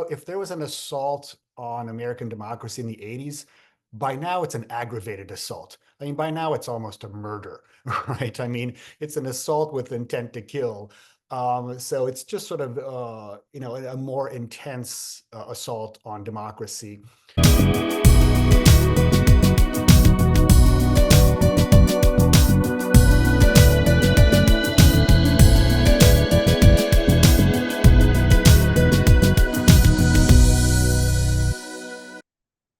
If there was an assault on American democracy in the 80s, by now it's an aggravated assault. I mean, by now it's almost a murder, right? I mean, it's an assault with intent to kill. So it's just sort of, a more intense assault on democracy.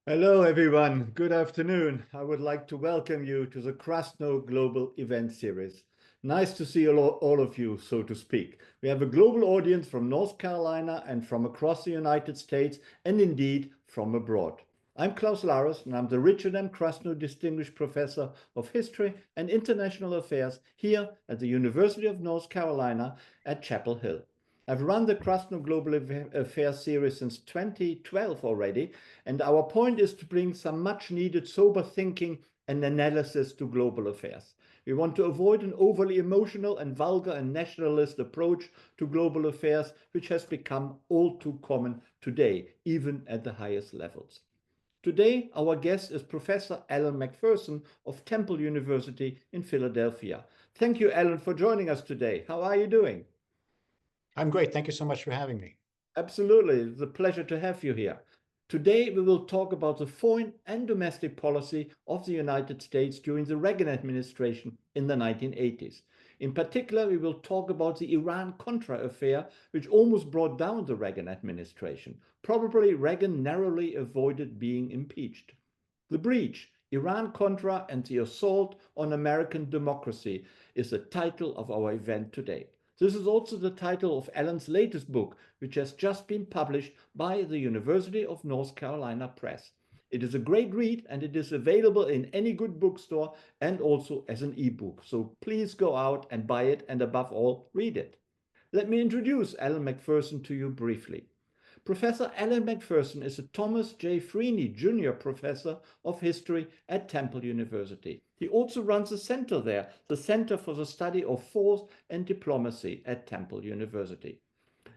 Hello, everyone. Good afternoon. I would like to welcome you to the Krasno Global Event Series. Nice to see all of you, so to speak. We have a global audience from North Carolina and from across the United States, and indeed from abroad. I'm Klaus Laris, and I'm the Richard M. Krasno Distinguished Professor of History and International Affairs here at the University of North Carolina at Chapel Hill. I've run the Krasno Global Affairs series since 2012 already, and our point is to bring some much needed sober thinking and analysis to global affairs. We want to avoid an overly emotional and vulgar and nationalist approach to global affairs, which has become all too common today, even at the highest levels. Today, our guest is Professor Alan Mcpherson of Temple University in Philadelphia. Thank you, Alan, for joining us today. How are you doing? I'm great. Thank you so much for having me. Absolutely. It's a pleasure to have you here. Today, we will talk about the foreign and domestic policy of the United States during the Reagan administration in the 1980s. In particular, we will talk about the Iran-Contra affair, which almost brought down the Reagan administration. Probably Reagan narrowly avoided being impeached. The breach, Iran-Contra and the assault on American democracy, is the title of our event today. This is also the title of Alan's latest book, which has just been published by the University of North Carolina Press. It is a great read and it is available in any good bookstore and also as an ebook. So please go out and buy it and above all, read it. Let me introduce Alan Mcpherson to you briefly. Professor Alan Mcpherson is a Thomas J. Freeney Jr. Professor of History at Temple University. He also runs a center there, the Center for the Study of Force and Diplomacy at Temple University.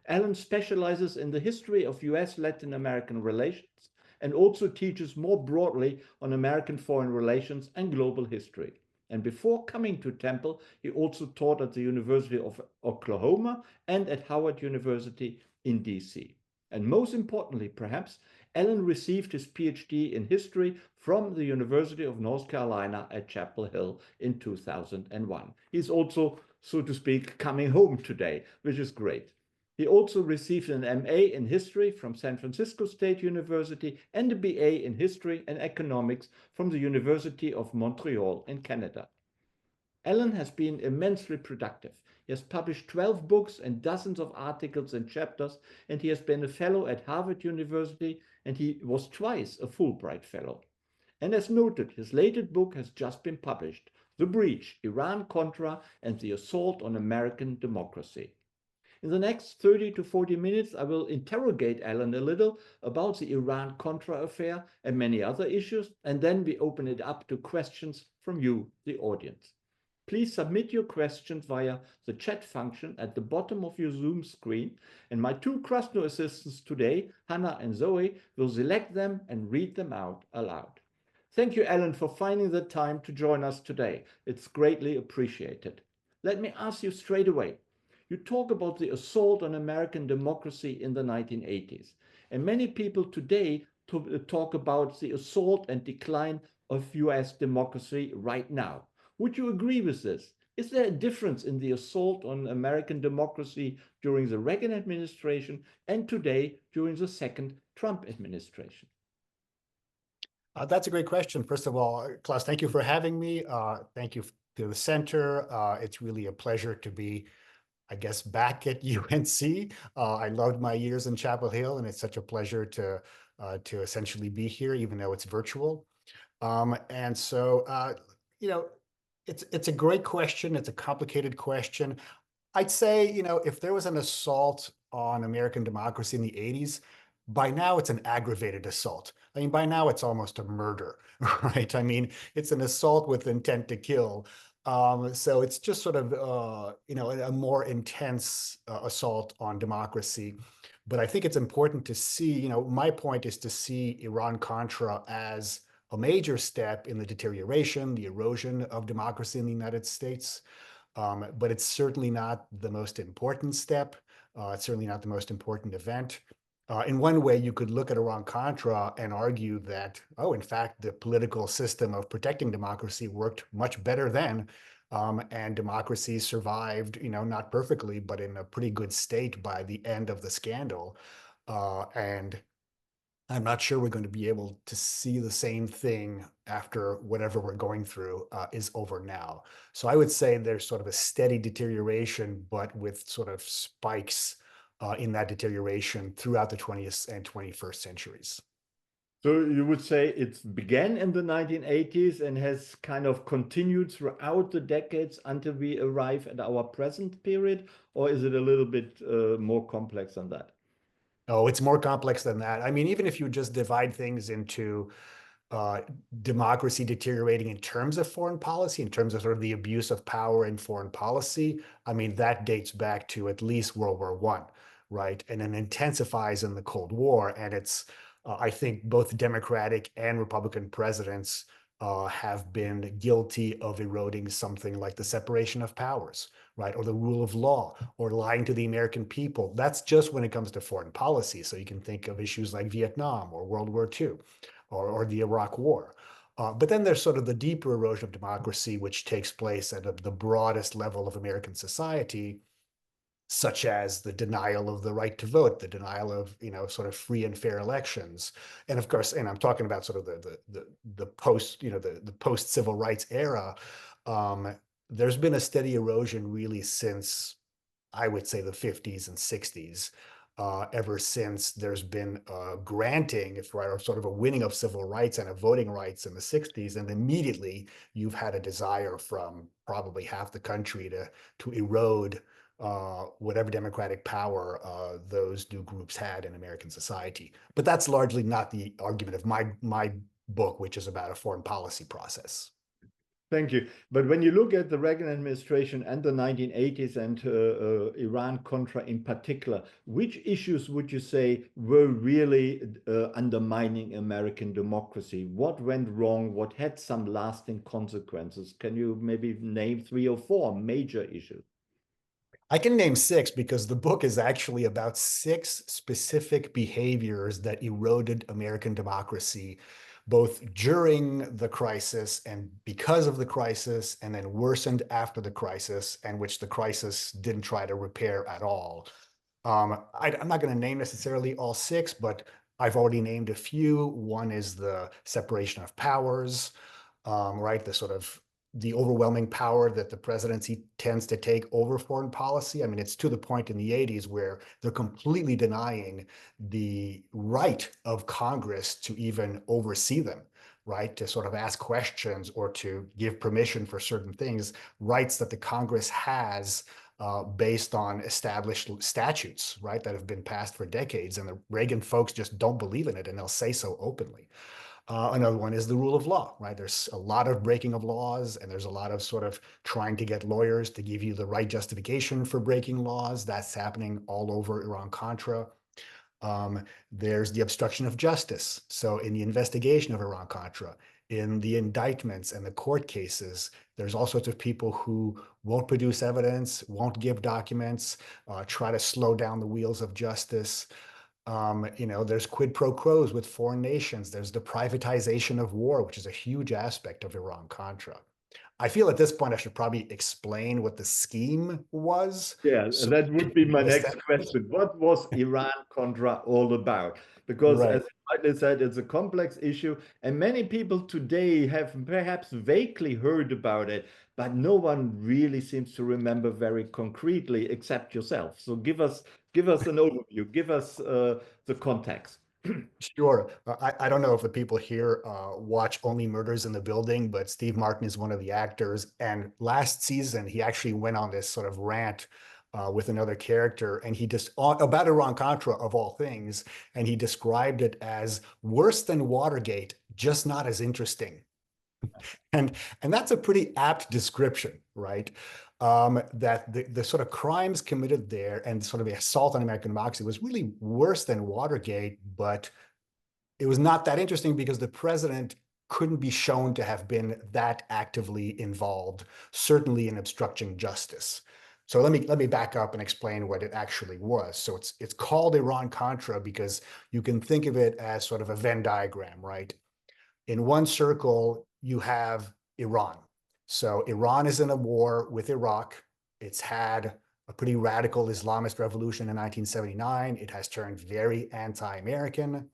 Alan specializes in the history of US-Latin American relations and also teaches more broadly on American foreign relations and global history. And before coming to Temple, he also taught at the University of Oklahoma and at Howard University in DC. And most importantly, perhaps, Alan received his PhD in history from the University of North Carolina at Chapel Hill in 2001. He's also, so to speak, coming home today, which is great. He also received an MA in history from San Francisco State University and a BA in history and economics from the University of Montreal in Canada. Alan has been immensely productive. He has published 12 books and dozens of articles and chapters, and he has been a fellow at Harvard University, and he was twice a Fulbright Fellow. And as noted, his latest book has just been published, The Breach, Iran-Contra and the Assault on American Democracy. In the next 30 to 40 minutes, I will interrogate Alan a little about the Iran-Contra affair and many other issues, and then we open it up to questions from you, the audience. Please submit your questions via the chat function at the bottom of your Zoom screen, and my two Krasno assistants today, Hannah and Zoe, will select them and read them out aloud. Thank you, Alan, for finding the time to join us today. It's greatly appreciated. Let me ask you straight away. You talk about the assault on American democracy in the 1980s, and many people today talk about the assault and decline of US democracy right now. Would you agree with this? Is there a difference in the assault on American democracy during the Reagan administration and today during the second Trump administration? That's a great question. First of all, Klaus, thank you for having me. Thank you to the center. It's really a pleasure to be, I guess, back at UNC. I loved my years in Chapel Hill, and it's such a pleasure to essentially be here, even though it's virtual. And so, it's a great question. It's a complicated question. I'd say, if there was an assault on American democracy in the 80s, by now it's an aggravated assault. I mean, by now it's almost a murder, right? I mean, it's an assault with intent to kill. So it's just sort of, a more intense assault on democracy. But I think it's important to see, my point is to see Iran-Contra as a major step in the deterioration, the erosion of democracy in the United States. But it's certainly not the most important step. It's certainly not the most important event. In one way, you could look at Iran-Contra and argue that, oh, in fact, the political system of protecting democracy worked much better then, and democracy survived, not perfectly, but in a pretty good state by the end of the scandal. And I'm not sure we're going to be able to see the same thing after whatever we're going through is over now. So I would say there's sort of a steady deterioration, but with sort of spikes in that deterioration throughout the 20th and 21st centuries. So you would say it began in the 1980s and has kind of continued throughout the decades until we arrive at our present period, or is it a little bit more complex than that? Oh, it's more complex than that. I mean, even if you just divide things into uh, democracy deteriorating in terms of foreign policy, in terms of sort of the abuse of power in foreign policy, I mean, that dates back to at least World War I, right? And then intensifies in the Cold War. And I think both Democratic and Republican presidents have been guilty of eroding something like the separation of powers, right? Or the rule of law, or lying to the American people. That's just when it comes to foreign policy. So you can think of issues like Vietnam or World War II or the Iraq War. But then there's sort of the deeper erosion of democracy, which takes place at the broadest level of American society, such as the denial of the right to vote, the denial of, sort of free and fair elections. And of course, and I'm talking about sort of the post, the post civil rights era. Um, there's been a steady erosion really since, I would say, the 50s and 60s, ever since there's been a granting, if right, or sort of a winning of civil rights and of voting rights in the 60s. And immediately you've had a desire from probably half the country to erode whatever democratic power those new groups had in American society. But that's largely not the argument of my book, which is about a foreign policy process. Thank you. But when you look at the Reagan administration and the 1980s and Iran-Contra in particular, which issues would you say were really undermining American democracy? What went wrong? What had some lasting consequences? Can you maybe name 3 or 4 major issues? I can name 6 because the book is actually about 6 specific behaviors that eroded American democracy, both during the crisis and because of the crisis, and then worsened after the crisis, and which the crisis didn't try to repair at all. I'm not going to name necessarily all 6, but I've already named a few. One is the separation of powers, right? The overwhelming power that the presidency tends to take over foreign policy. I mean, it's to the point in the 80s where they're completely denying the right of Congress to even oversee them, right? To sort of ask questions or to give permission for certain things, rights that the Congress has based on established statutes, right, that have been passed for decades. And the Reagan folks just don't believe in it, and they'll say so openly. Another one is the rule of law, right? There's a lot of breaking of laws, and there's a lot of sort of trying to get lawyers to give you the right justification for breaking laws. That's happening all over Iran-Contra. There's the obstruction of justice. So in the investigation of Iran-Contra, in the indictments and the court cases, there's all sorts of people who won't produce evidence, won't give documents, try to slow down the wheels of justice. There's quid pro quos with foreign nations. There's the privatization of war, which is a huge aspect of Iran-Contra. I feel at this point I should probably explain what the scheme was. Yeah, So that would be my next understand. question. What was Iran-Contra all about? Because as Right. you rightly said, it's a complex issue, and many people today have perhaps vaguely heard about it, but no one really seems to remember very concretely except yourself. So give us an overview, give us the context. Sure. I don't know if the people here watch Only Murders in the Building, but Steve Martin is one of the actors. And last season, he actually went on this sort of rant with another character, and he just about Iran-Contra of all things, and he described it as worse than Watergate, just not as interesting. And that's a pretty apt description, right? that the sort of crimes committed there and sort of the assault on American democracy was really worse than Watergate, but it was not that interesting because the president couldn't be shown to have been that actively involved, certainly in obstructing justice. So let me back up and explain what it actually was. So it's called Iran-Contra because you can think of it as sort of a Venn diagram, right? In one circle, you have Iran. So Iran is in a war with Iraq. It's had a pretty radical Islamist revolution in 1979. It has turned very anti-American,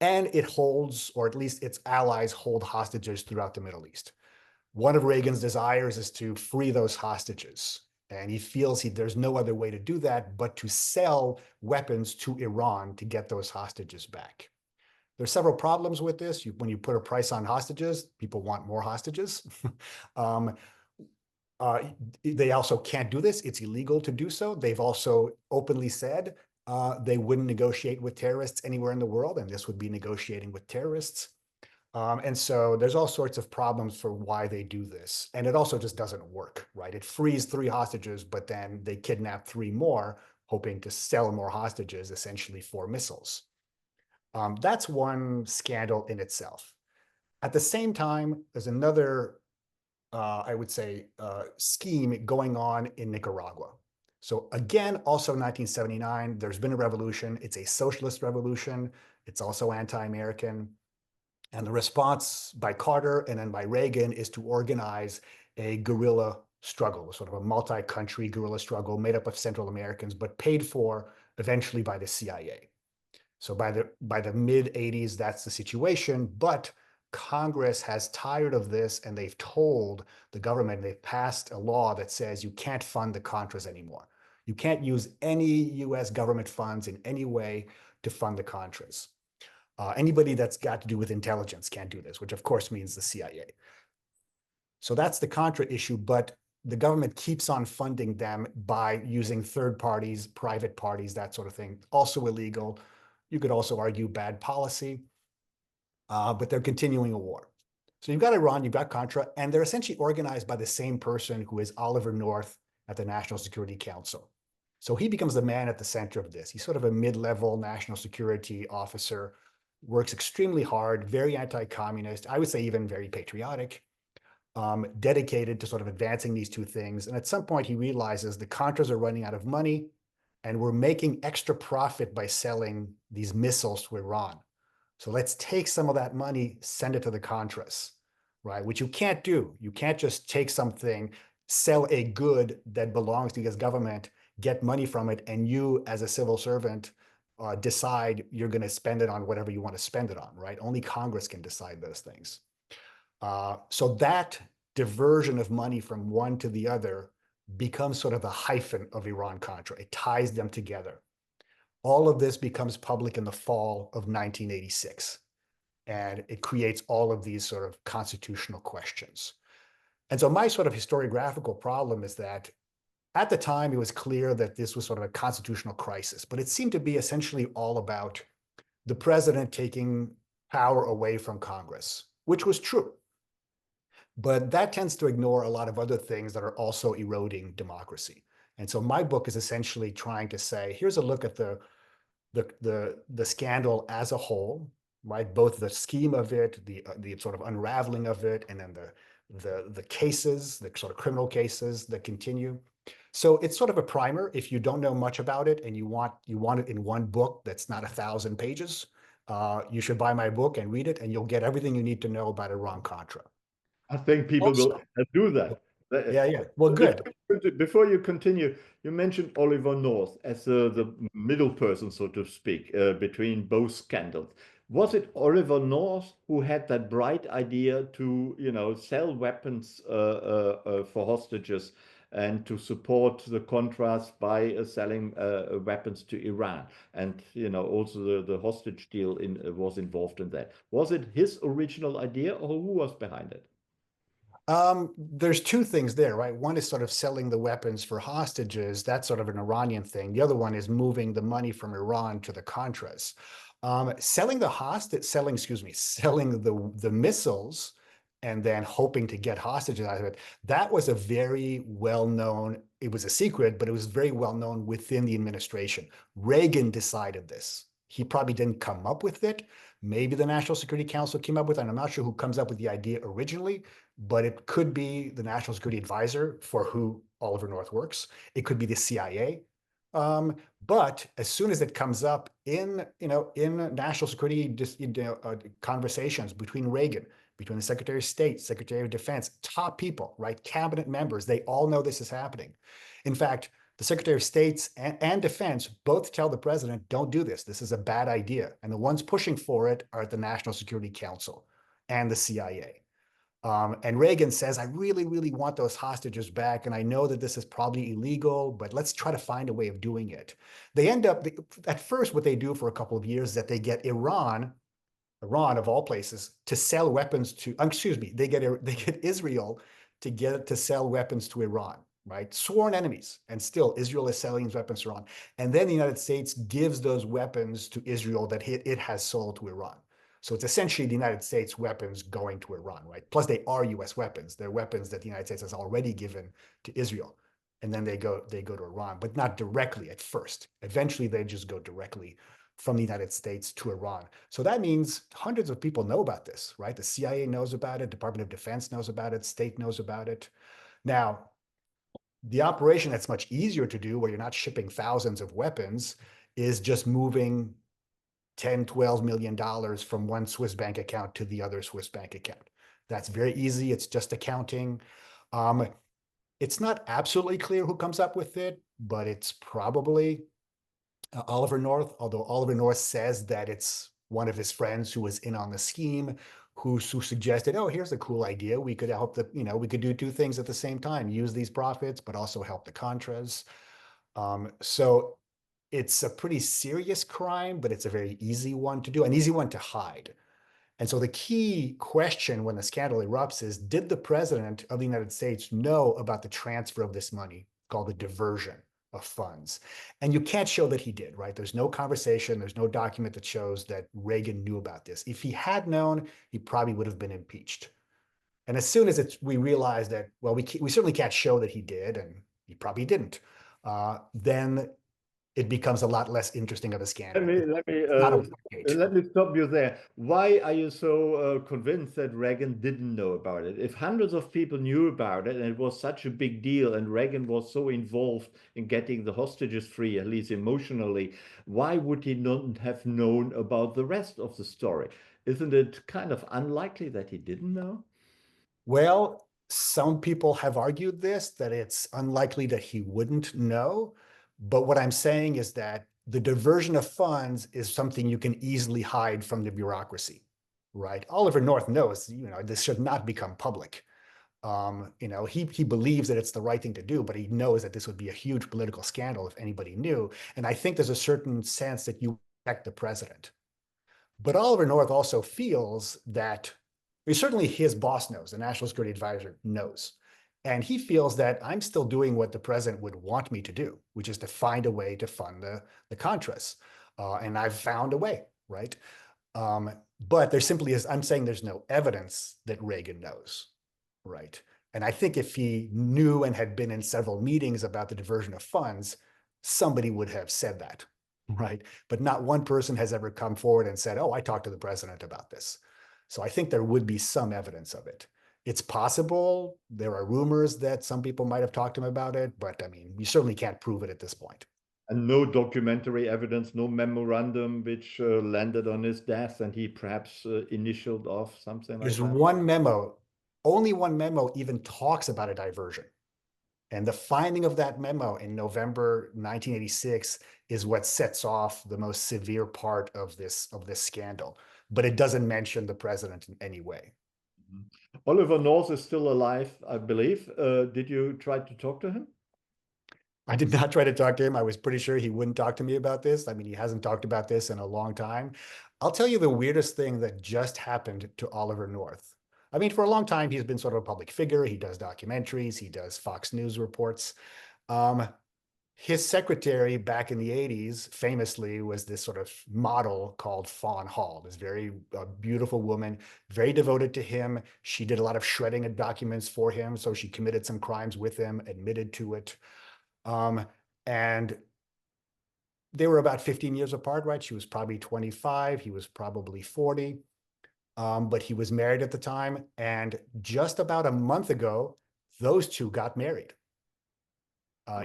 and it holds, or at least its allies hold hostages throughout the Middle East. One of Reagan's desires is to free those hostages. And he feels there's no other way to do that but to sell weapons to Iran to get those hostages back. There's several problems with this. When you put a price on hostages, people want more hostages. um, uh, they also can't do this. It's illegal to do so. They've also openly said they wouldn't negotiate with terrorists anywhere in the world, and this would be negotiating with terrorists. And so there's all sorts of problems for why they do this. And it also just doesn't work, right? It frees 3 hostages, but then they kidnap 3 more, hoping to sell more hostages, essentially for missiles. That's one scandal in itself. At the same time, there's another, I would say, scheme going on in Nicaragua. So again, also 1979, there's been a revolution. It's a socialist revolution. It's also anti-American. And the response by Carter and then by Reagan is to organize a guerrilla struggle, sort of a multi-country guerrilla struggle made up of Central Americans, but paid for eventually by the CIA. So by the mid 80s, that's the situation. But Congress has tired of this, and they've told the government, they've passed a law that says you can't fund the Contras anymore. You can't use any US government funds in any way to fund the Contras. Anybody that's got to do with intelligence can't do this, which of course means the CIA. So that's the Contra issue, but the government keeps on funding them by using third parties, private parties, that sort of thing. Also illegal. You could also argue bad policy, but they're continuing a war. So you've got Iran, you've got Contra, and they're essentially organized by the same person who is Oliver North at the National Security Council. So he becomes the man at the center of this. He's sort of a mid-level national security officer, works extremely hard, very anti-communist, I would say even very patriotic, dedicated to sort of advancing these two things. And at some point, he realizes the Contras are running out of money, and we're making extra profit by selling these missiles to Iran. So let's take some of that money, send it to the Contras, right? Which you can't do. You can't just take something, sell a good that belongs to the US government, get money from it, and you, as a civil servant, decide you're going to spend it on whatever you want to spend it on, right? Only Congress can decide those things. So that diversion of money from one to the other becomes sort of the hyphen of Iran-Contra. It ties them together. All of this becomes public in the fall of 1986, and it creates all of these sort of constitutional questions. And so my sort of historiographical problem is that at the time, it was clear that this was sort of a constitutional crisis, but it seemed to be essentially all about the president taking power away from Congress, which was true. But that tends to ignore a lot of other things that are also eroding democracy. And so my book is essentially trying to say, here's a look at the scandal as a whole, right? Both the scheme of it, the sort of unraveling of it, and then the cases, the sort of criminal cases that continue. So it's sort of a primer. If you don't know much about it and you want it in one book that's not 1,000 pages, you should buy my book and read it, and you'll get everything you need to know about Iran-Contra. I think people will Also, do that. yeah. Well, good. Before you continue, you mentioned Oliver North as the middle person, so to speak, between both scandals. Was it Oliver North who had that bright idea to, sell weapons for hostages and to support the Contras by selling weapons to Iran? And, also the hostage deal was involved in that. Was it his original idea, or who was behind it? There's two things there, right? One is sort of selling the weapons for hostages. That's sort of an Iranian thing. The other one is moving the money from Iran to the Contras. Selling the missiles and then hoping to get hostages out of it. That was a very well-known, it was a secret, but it was very well-known within the administration. Reagan decided this. He probably didn't come up with it. Maybe the National Security Council came up with it. And I'm not sure who comes up with the idea originally, but it could be the National Security Advisor for who Oliver North works. It could be the CIA. But as soon as it comes up in, in national security conversations between Reagan, between the Secretary of State, Secretary of Defense, top people, right? Cabinet members, they all know this is happening. In fact, the Secretary of States and Defense both tell the president, don't do this. This is a bad idea. And the ones pushing for it are at the National Security Council and the CIA. And Reagan says, I really, really want those hostages back. And I know that this is probably illegal, but let's try to find a way of doing it. They end up, at first, what they do for a couple of years is that they get Iran of all places, to sell weapons to, excuse me, they get Israel to sell weapons to Iran, right? Sworn enemies. And still Israel is selling weapons to Iran. And then the United States gives those weapons to Israel that it has sold to Iran. So it's essentially the United States weapons going to Iran, right? Plus they are US weapons. They're weapons that the United States has already given to Israel. And then they go to Iran, but not directly at first. Eventually they just go directly from the United States to Iran. So that means hundreds of people know about this, right? The CIA knows about it, Department of Defense knows about it, state knows about it. Now, the operation that's much easier to do, where you're not shipping thousands of weapons, is just moving 10, $12 million from one Swiss bank account to the other Swiss bank account. That's very easy. It's just accounting. It's not absolutely clear who comes up with it, but it's probably Oliver North, although Oliver North says that it's one of his friends who was in on the scheme, who suggested, oh, here's a cool idea. We could help we could do two things at the same time, use these profits, but also help the Contras. So it's a pretty serious crime, but it's a very easy one to do, an easy one to hide. And so the key question when the scandal erupts is, did the president of the United States know about the transfer of this money, called the diversion of funds? And you can't show that he did, right? There's no conversation, there's no document that shows that Reagan knew about this. If he had known, he probably would have been impeached. And as soon as we realized that, well, we certainly can't show that he did, and he probably didn't, then it becomes a lot less interesting of a Let scandal. me It's let me not a uh, Watergate. let me stop you there. Why are you so convinced that Reagan didn't know about it? If hundreds of people knew about it and it was such a big deal, and Reagan was so involved in getting the hostages free, at least emotionally, why would he not have known about the rest of the story? Isn't it kind of unlikely that he didn't know? Well, some people have argued this, that it's unlikely that he wouldn't know. But what I'm saying is that the diversion of funds is something you can easily hide from the bureaucracy, right? Oliver North knows, this should not become public. He believes that it's the right thing to do, but he knows that this would be a huge political scandal if anybody knew. And I think there's a certain sense that you protect the president. But Oliver North also feels that, certainly his boss knows, the National Security Advisor knows. And he feels that I'm still doing what the president would want me to do, which is to find a way to fund the Contras. And I've found a way, right? But there simply is, I'm saying there's no evidence that Reagan knows, right? And I think if he knew and had been in several meetings about the diversion of funds, somebody would have said that, right? But not one person has ever come forward and said, oh, I talked to the president about this. So I think there would be some evidence of it. It's possible. There are rumors that some people might have talked to him about it, but I mean, you certainly can't prove it at this point. And no documentary evidence, no memorandum which landed on his desk and he perhaps initialed off something like There's that. one memo, only one memo even talks about a diversion. And the finding of that memo in November 1986 is what sets off the most severe part of this scandal. But it doesn't mention the president in any way. Mhm. Oliver North is still alive, I believe. Did you try to talk to him? I did not try to talk to him. I was pretty sure he wouldn't talk to me about this. I mean, he hasn't talked about this in a long time. I'll tell you the weirdest thing that just happened to Oliver North. I mean, for a long time, he's been sort of a public figure. He does documentaries, he does Fox News reports. Um, his secretary back in the 80s famously was this sort of model called Fawn Hall, this very beautiful woman, very devoted to him. She did a lot of shredding of documents for him, so she committed some crimes with him, admitted to it. And they were about 15 years apart, right? She was probably 25, he was probably 40, but he was married at the time. And just about a month ago, those two got married.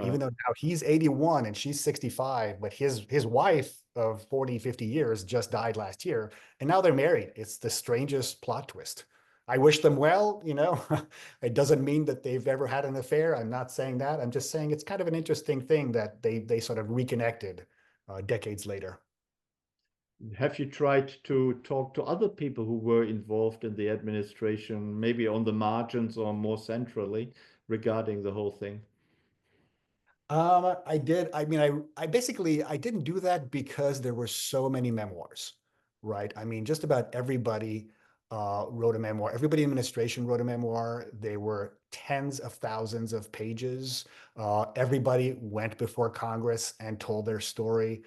Even though now he's 81 and she's 65, but his wife of 40, 50 years just died last year, and now they're married. It's the strangest plot twist. I wish them well, you know. It doesn't mean that they've ever had an affair. I'm not saying that. I'm just saying it's kind of an interesting thing that they sort of reconnected decades later. Have you tried to talk to other people who were involved in the administration, maybe on the margins or more centrally, regarding the whole thing? I did. I mean, I basically I didn't do that because there were so many memoirs, right? I mean, just about everybody wrote a memoir. Everybody in administration wrote a memoir. They were tens of thousands of pages. Everybody went before Congress and told their story.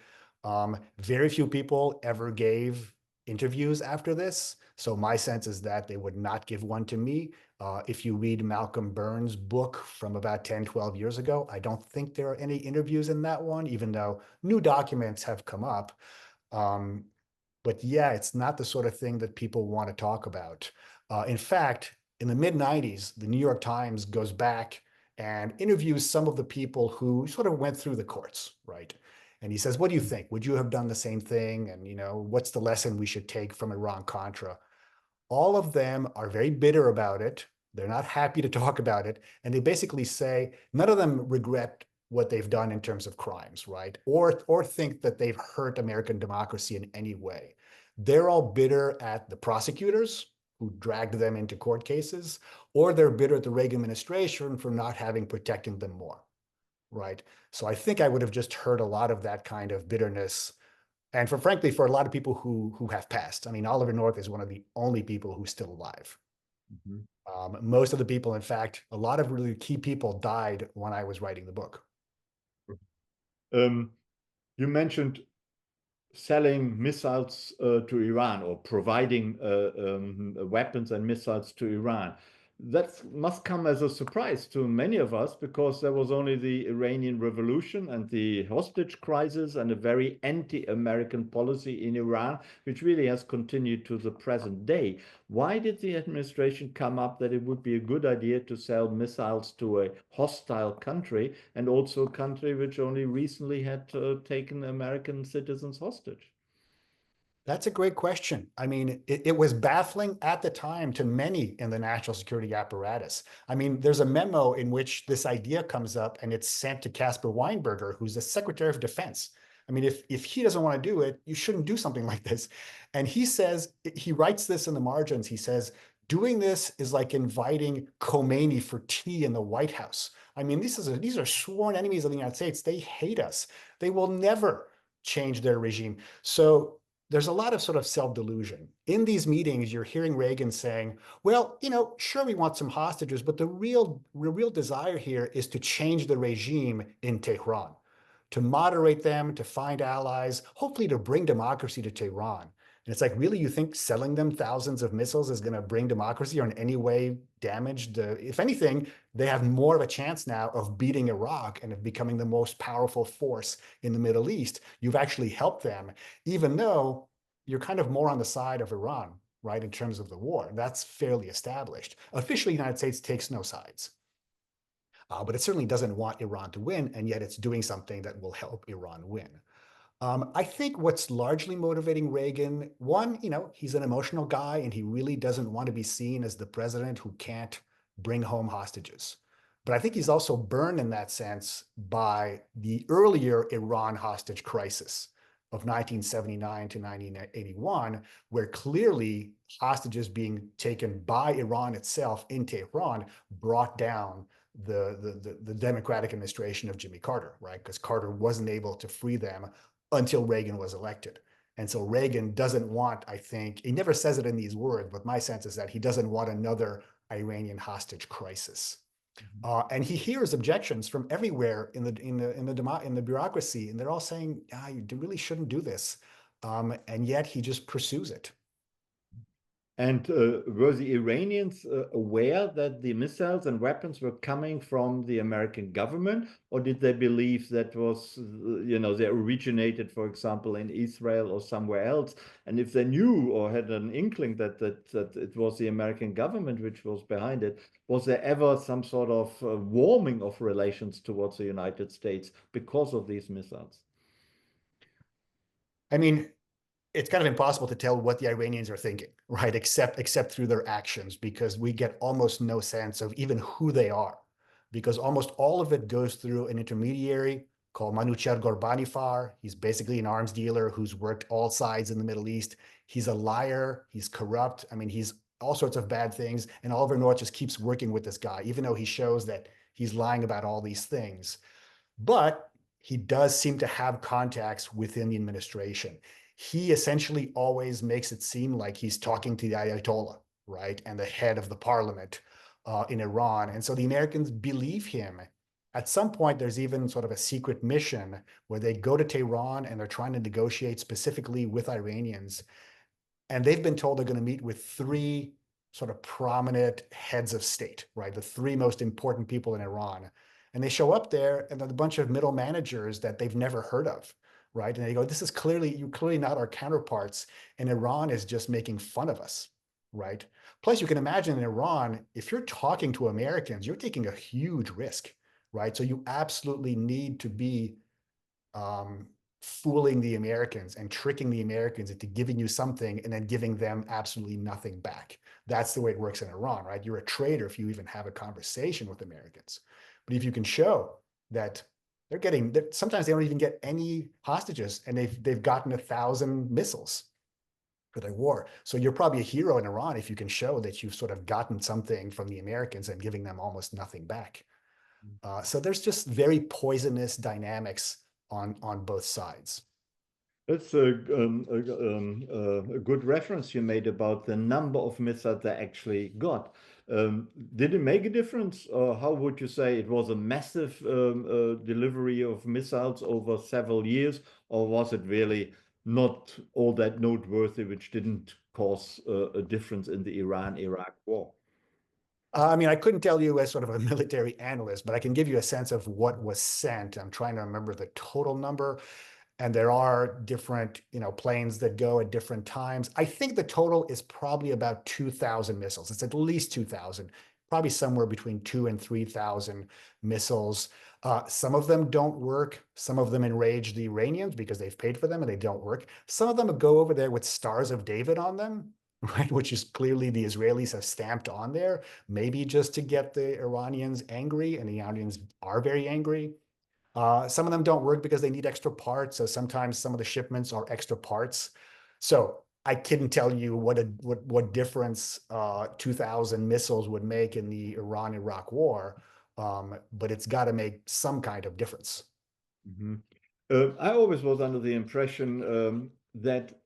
Very few people ever gave interviews after this. So my sense is that they would not give one to me. If you read Malcolm Burns' book from about 10, 12 years ago, I don't think there are any interviews in that one, even though new documents have come up. Um, but yeah, it's not the sort of thing that people want to talk about. In fact, in the mid 90s, the New York Times goes back and interviews some of the people who sort of went through the courts, right? And he says, what do you think? Would you have done the same thing? And, you know, what's the lesson we should take from Iran-Contra? All of them are very bitter about it. They're not happy to talk about it. And they basically say none of them regret what they've done in terms of crimes, right? Or think that they've hurt American democracy in any way. They're all bitter at the prosecutors who dragged them into court cases, or they're bitter at the Reagan administration for not having protected them more, right? So I think I would have just heard a lot of that kind of bitterness and for frankly, for a lot of people who have passed. I mean, Oliver North is one of the only people who's still alive. Mhm. Most of the people, in fact, a lot of really key people died when I was writing the book. Um, you mentioned selling missiles to Iran or providing weapons and missiles to Iran. That must come as a surprise to many of us because there was only the Iranian Revolution and the hostage crisis and a very anti-American policy in Iran, which really has continued to the present day. Why did the administration come up that it would be a good idea to sell missiles to a hostile country and also a country which only recently had taken American citizens hostage? That's a great question. I mean, it was baffling at the time to many in the national security apparatus. I mean, there's a memo in which this idea comes up and it's sent to Caspar Weinberger, who's the Secretary of Defense. I mean, if he doesn't want to do it, you shouldn't do something like this. And he says, he writes this in the margins. He says, doing this is like inviting Khomeini for tea in the White House. I mean, these are sworn enemies of the United States. They hate us. They will never change their regime. So there's a lot of sort of self-delusion. In these meetings, you're hearing Reagan saying, well, you know, sure, we want some hostages, but the real desire here is to change the regime in Tehran, to moderate them, to find allies, hopefully to bring democracy to Tehran. And it's like, really, you think selling them thousands of missiles is going to bring democracy or in any way damage if anything, they have more of a chance now of beating Iraq and of becoming the most powerful force in the Middle East. You've actually helped them, even though you're kind of more on the side of Iran, right, in terms of the war. That's fairly established. Officially, the United States takes no sides. But it certainly doesn't want Iran to win, and yet it's doing something that will help Iran win. I think what's largely motivating Reagan, one, you know, he's an emotional guy and he really doesn't want to be seen as the president who can't bring home hostages. But I think he's also burned in that sense by the earlier Iran hostage crisis of 1979 to 1981, where clearly hostages being taken by Iran itself in Tehran brought down the Democratic administration of Jimmy Carter, right? Because Carter wasn't able to free them until Reagan was elected. And so Reagan doesn't want, I think, he never says it in these words, but my sense is that he doesn't want another Iranian hostage crisis. And he hears objections from everywhere in the bureaucracy, and they're all saying, you really shouldn't do this. And yet he just pursues it. And were the Iranians aware that the missiles and weapons were coming from the American government, or did they believe that was, they originated, for example, in Israel or somewhere else? And if they knew or had an inkling that it was the American government which was behind it, was there ever some sort of warming of relations towards the United States because of these missiles? I mean, it's kind of impossible to tell what the Iranians are thinking, right? Except through their actions, because we get almost no sense of even who they are, because almost all of it goes through an intermediary called Manucher Ghorbanifar. He's basically an arms dealer who's worked all sides in the Middle East. He's a liar. He's corrupt. I mean, he's all sorts of bad things. And Oliver North just keeps working with this guy, even though he shows that he's lying about all these things. But he does seem to have contacts within the administration. He essentially always makes it seem like he's talking to the Ayatollah, right, and the head of the parliament in Iran. And so the Americans believe him. At some point, there's even sort of a secret mission where they go to Tehran and they're trying to negotiate specifically with Iranians. And they've been told they're going to meet with three sort of prominent heads of state, right? The three most important people in Iran. And they show up there and they're a bunch of middle managers that they've never heard of, right? And they go, this is you're clearly not our counterparts. And Iran is just making fun of us, right? Plus, you can imagine in Iran, if you're talking to Americans, you're taking a huge risk, right? So you absolutely need to be fooling the Americans and tricking the Americans into giving you something and then giving them absolutely nothing back. That's the way it works in Iran, right? You're a traitor if you even have a conversation with Americans. But if you can show that they're getting that, sometimes they don't even get any hostages and they've gotten 1,000 missiles for their war. So you're probably a hero in Iran if you can show that you've sort of gotten something from the Americans and giving them almost nothing back. So there's just very poisonous dynamics on both sides. That's a good reference you made about the number of missiles they actually got. Did it make a difference, or how would you say it was a massive delivery of missiles over several years, or was it really not all that noteworthy, which didn't cause a difference in the Iran-Iraq war? I mean, I couldn't tell you as sort of a military analyst, but I can give you a sense of what was sent. I'm trying to remember the total number. And there are different, planes that go at different times. I think the total is probably about 2,000 missiles. It's at least 2,000, probably somewhere between 2 and 3,000 missiles. Some of them don't work. Some of them enrage the Iranians because they've paid for them and they don't work. Some of them go over there with Stars of David on them, right? Which is clearly the Israelis have stamped on there, maybe just to get the Iranians angry, and the Iranians are very angry. Some of them don't work because they need extra parts. So sometimes some of the shipments are extra parts. So I couldn't tell you what difference 2,000 missiles would make in the Iran-Iraq war, but it's got to make some kind of difference. Mhm. I always was under the impression that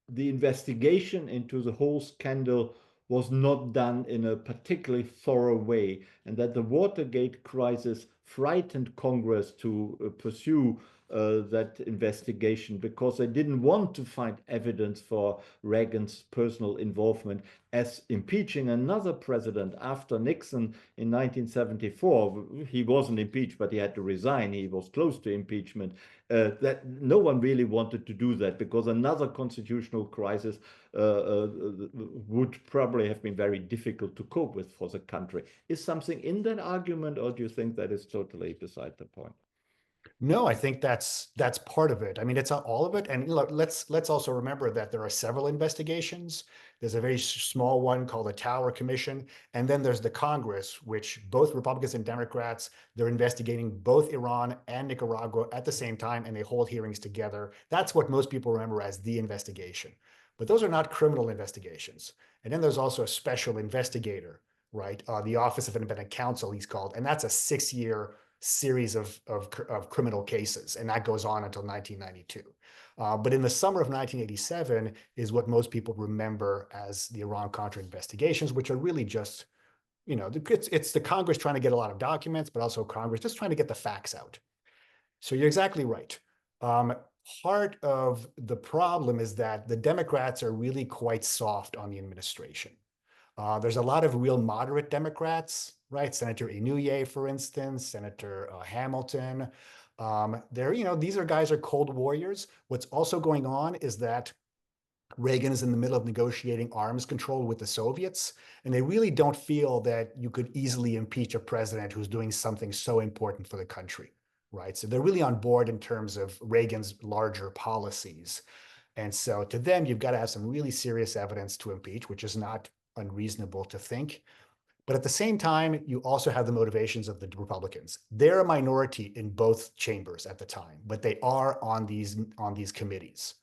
the investigation into the whole scandal was not done in a particularly thorough way, and that the Watergate crisis frightened Congress to pursue that investigation because they didn't want to find evidence for Reagan's personal involvement, as impeaching another president after Nixon in 1974. He wasn't impeached, but he had to resign. He was close to impeachment. That no one really wanted to do that because another constitutional crisis would probably have been very difficult to cope with for the country. Is something in that argument, or do you think that is totally beside the point? No, I think that's part of it. I mean, it's not all of it. And look, let's also remember that there are several investigations. There's a very small one called the Tower Commission, and then there's the Congress, which both Republicans and Democrats, they're investigating both Iran and Nicaragua at the same time, and they hold hearings together. That's what most people remember as the investigation. But those are not criminal investigations. And then there's also a special investigator, right? The Office of Independent Counsel, he's called, and that's a 6-year series of criminal cases, and that goes on until 1992. But in the summer of 1987 is what most people remember as the Iran-Contra investigations, which are really just it's the Congress trying to get a lot of documents, but also Congress just trying to get the facts out. So you're exactly right. Um, Part of the problem is that the Democrats are really quite soft on the administration. There's a lot of real moderate Democrats, right? Senator Inouye, for instance, Senator Hamilton. These are guys are cold warriors. What's also going on is that Reagan is in the middle of negotiating arms control with the Soviets, and they really don't feel that you could easily impeach a president who's doing something so important for the country, right? So they're really on board in terms of Reagan's larger policies. And so to them, you've got to have some really serious evidence to impeach, which is not unreasonable to think. But at the same time, you also have the motivations of the Republicans. They're a minority in both chambers at the time, but they are on these committees.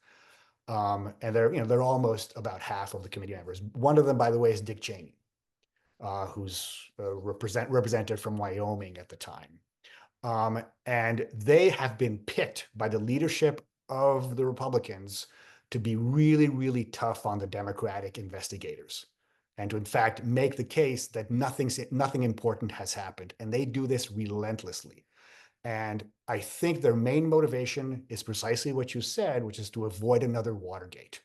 And they're almost about half of the committee members. One of them, by the way, is Dick Cheney, who's represented from Wyoming at the time. And they have been picked by the leadership of the Republicans to be really, really tough on the Democratic investigators and to, in fact, make the case that nothing important has happened. And they do this relentlessly. And I think their main motivation is precisely what you said, which is to avoid another Watergate,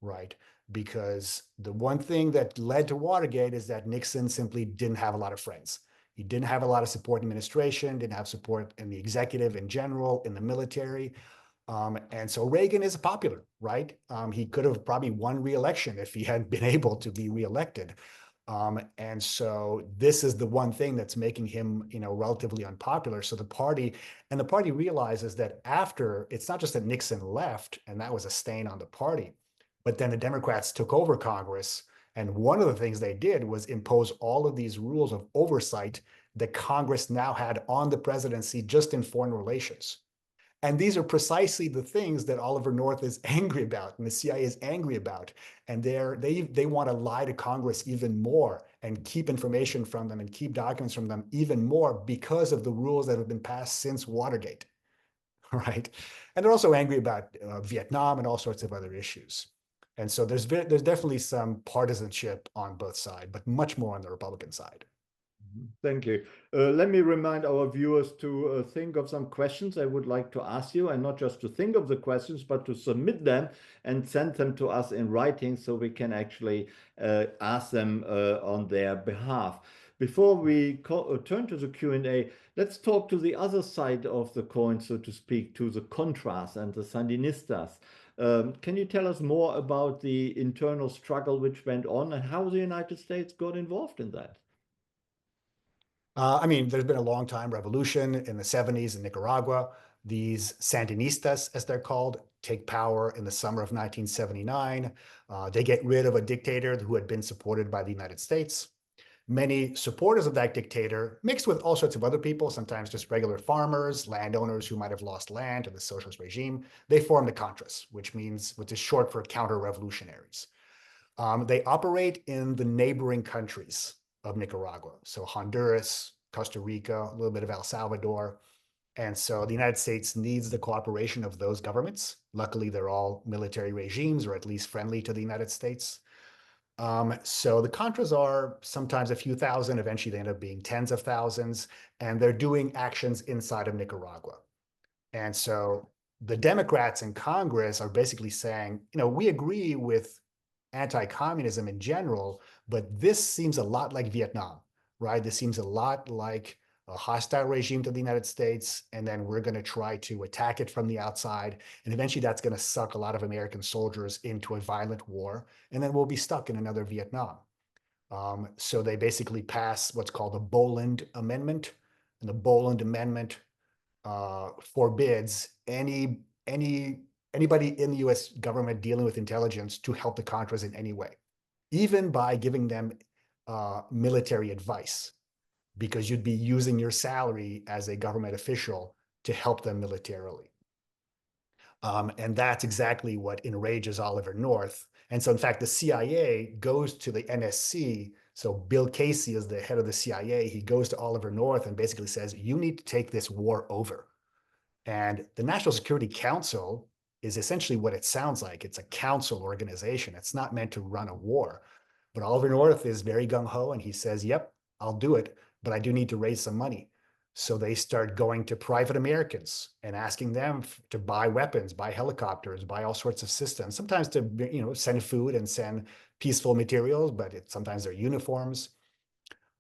right? Because the one thing that led to Watergate is that Nixon simply didn't have a lot of friends. He didn't have a lot of support in administration, didn't have support in the executive in general, in the military. And so Reagan is popular, right? He could have probably won re-election if he hadn't been able to be reelected. And so this is the one thing that's making him, relatively unpopular. So the party realizes that after, it's not just that Nixon left and that was a stain on the party, but then the Democrats took over Congress. And one of the things they did was impose all of these rules of oversight that Congress now had on the presidency just in foreign relations. And these are precisely the things that Oliver North is angry about and the CIA is angry about. And they want to lie to Congress even more and keep information from them and keep documents from them even more because of the rules that have been passed since Watergate, right? And they're also angry about Vietnam and all sorts of other issues. And so there's definitely some partisanship on both sides, but much more on the Republican side. Thank you. Let me remind our viewers to think of some questions I would like to ask you, and not just to think of the questions, but to submit them and send them to us in writing so we can actually ask them on their behalf. Before we turn to the Q&A, let's talk to the other side of the coin, so to speak, to the Contras and the Sandinistas. Can you tell us more about the internal struggle which went on and how the United States got involved in that? There's been a long time revolution in the 70s in Nicaragua. These Sandinistas, as they're called, take power in the summer of 1979. They get rid of a dictator who had been supported by the United States. Many supporters of that dictator, mixed with all sorts of other people, sometimes just regular farmers, landowners who might have lost land to the socialist regime, they form the Contras, which is short for counter-revolutionaries. They operate in the neighboring countries of Nicaragua. So Honduras, Costa Rica, a little bit of El Salvador. And so the United States needs the cooperation of those governments. Luckily, they're all military regimes, or at least friendly to the United States. So the Contras are sometimes a few thousand, eventually they end up being tens of thousands, and they're doing actions inside of Nicaragua. And so the Democrats in Congress are basically saying, we agree with anti-communism in general, but this seems a lot like Vietnam, right? This seems a lot like a hostile regime to the United States, and then we're going to try to attack it from the outside. And eventually that's going to suck a lot of American soldiers into a violent war, and then we'll be stuck in another Vietnam. So they basically pass what's called the Boland Amendment. And the Boland Amendment forbids anybody in the US government dealing with intelligence to help the Contras in any way, even by giving them military advice, because you'd be using your salary as a government official to help them militarily. And that's exactly what enrages Oliver North. And so, in fact, the CIA goes to the NSC. So Bill Casey is the head of the CIA. He goes to Oliver North and basically says, you need to take this war over. And the National Security Council is essentially what it sounds like. It's a council organization. It's not meant to run a war. But Oliver North is very gung-ho, and he says, yep, I'll do it, but I do need to raise some money. So they start going to private Americans and asking them to buy weapons, buy helicopters, buy all sorts of systems, sometimes to, send food and send peaceful materials, but sometimes they're uniforms.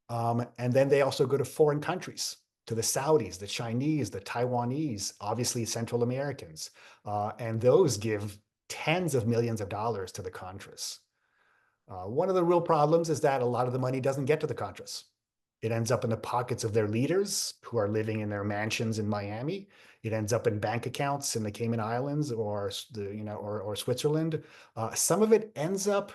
And then they also go to foreign countries, to the Saudis, the Chinese, the Taiwanese, obviously Central Americans. And those give tens of millions of dollars to the Contras. One of the real problems is that a lot of the money doesn't get to the Contras. It ends up in the pockets of their leaders who are living in their mansions in Miami. It ends up in bank accounts in the Cayman Islands or or Switzerland. Some of it ends up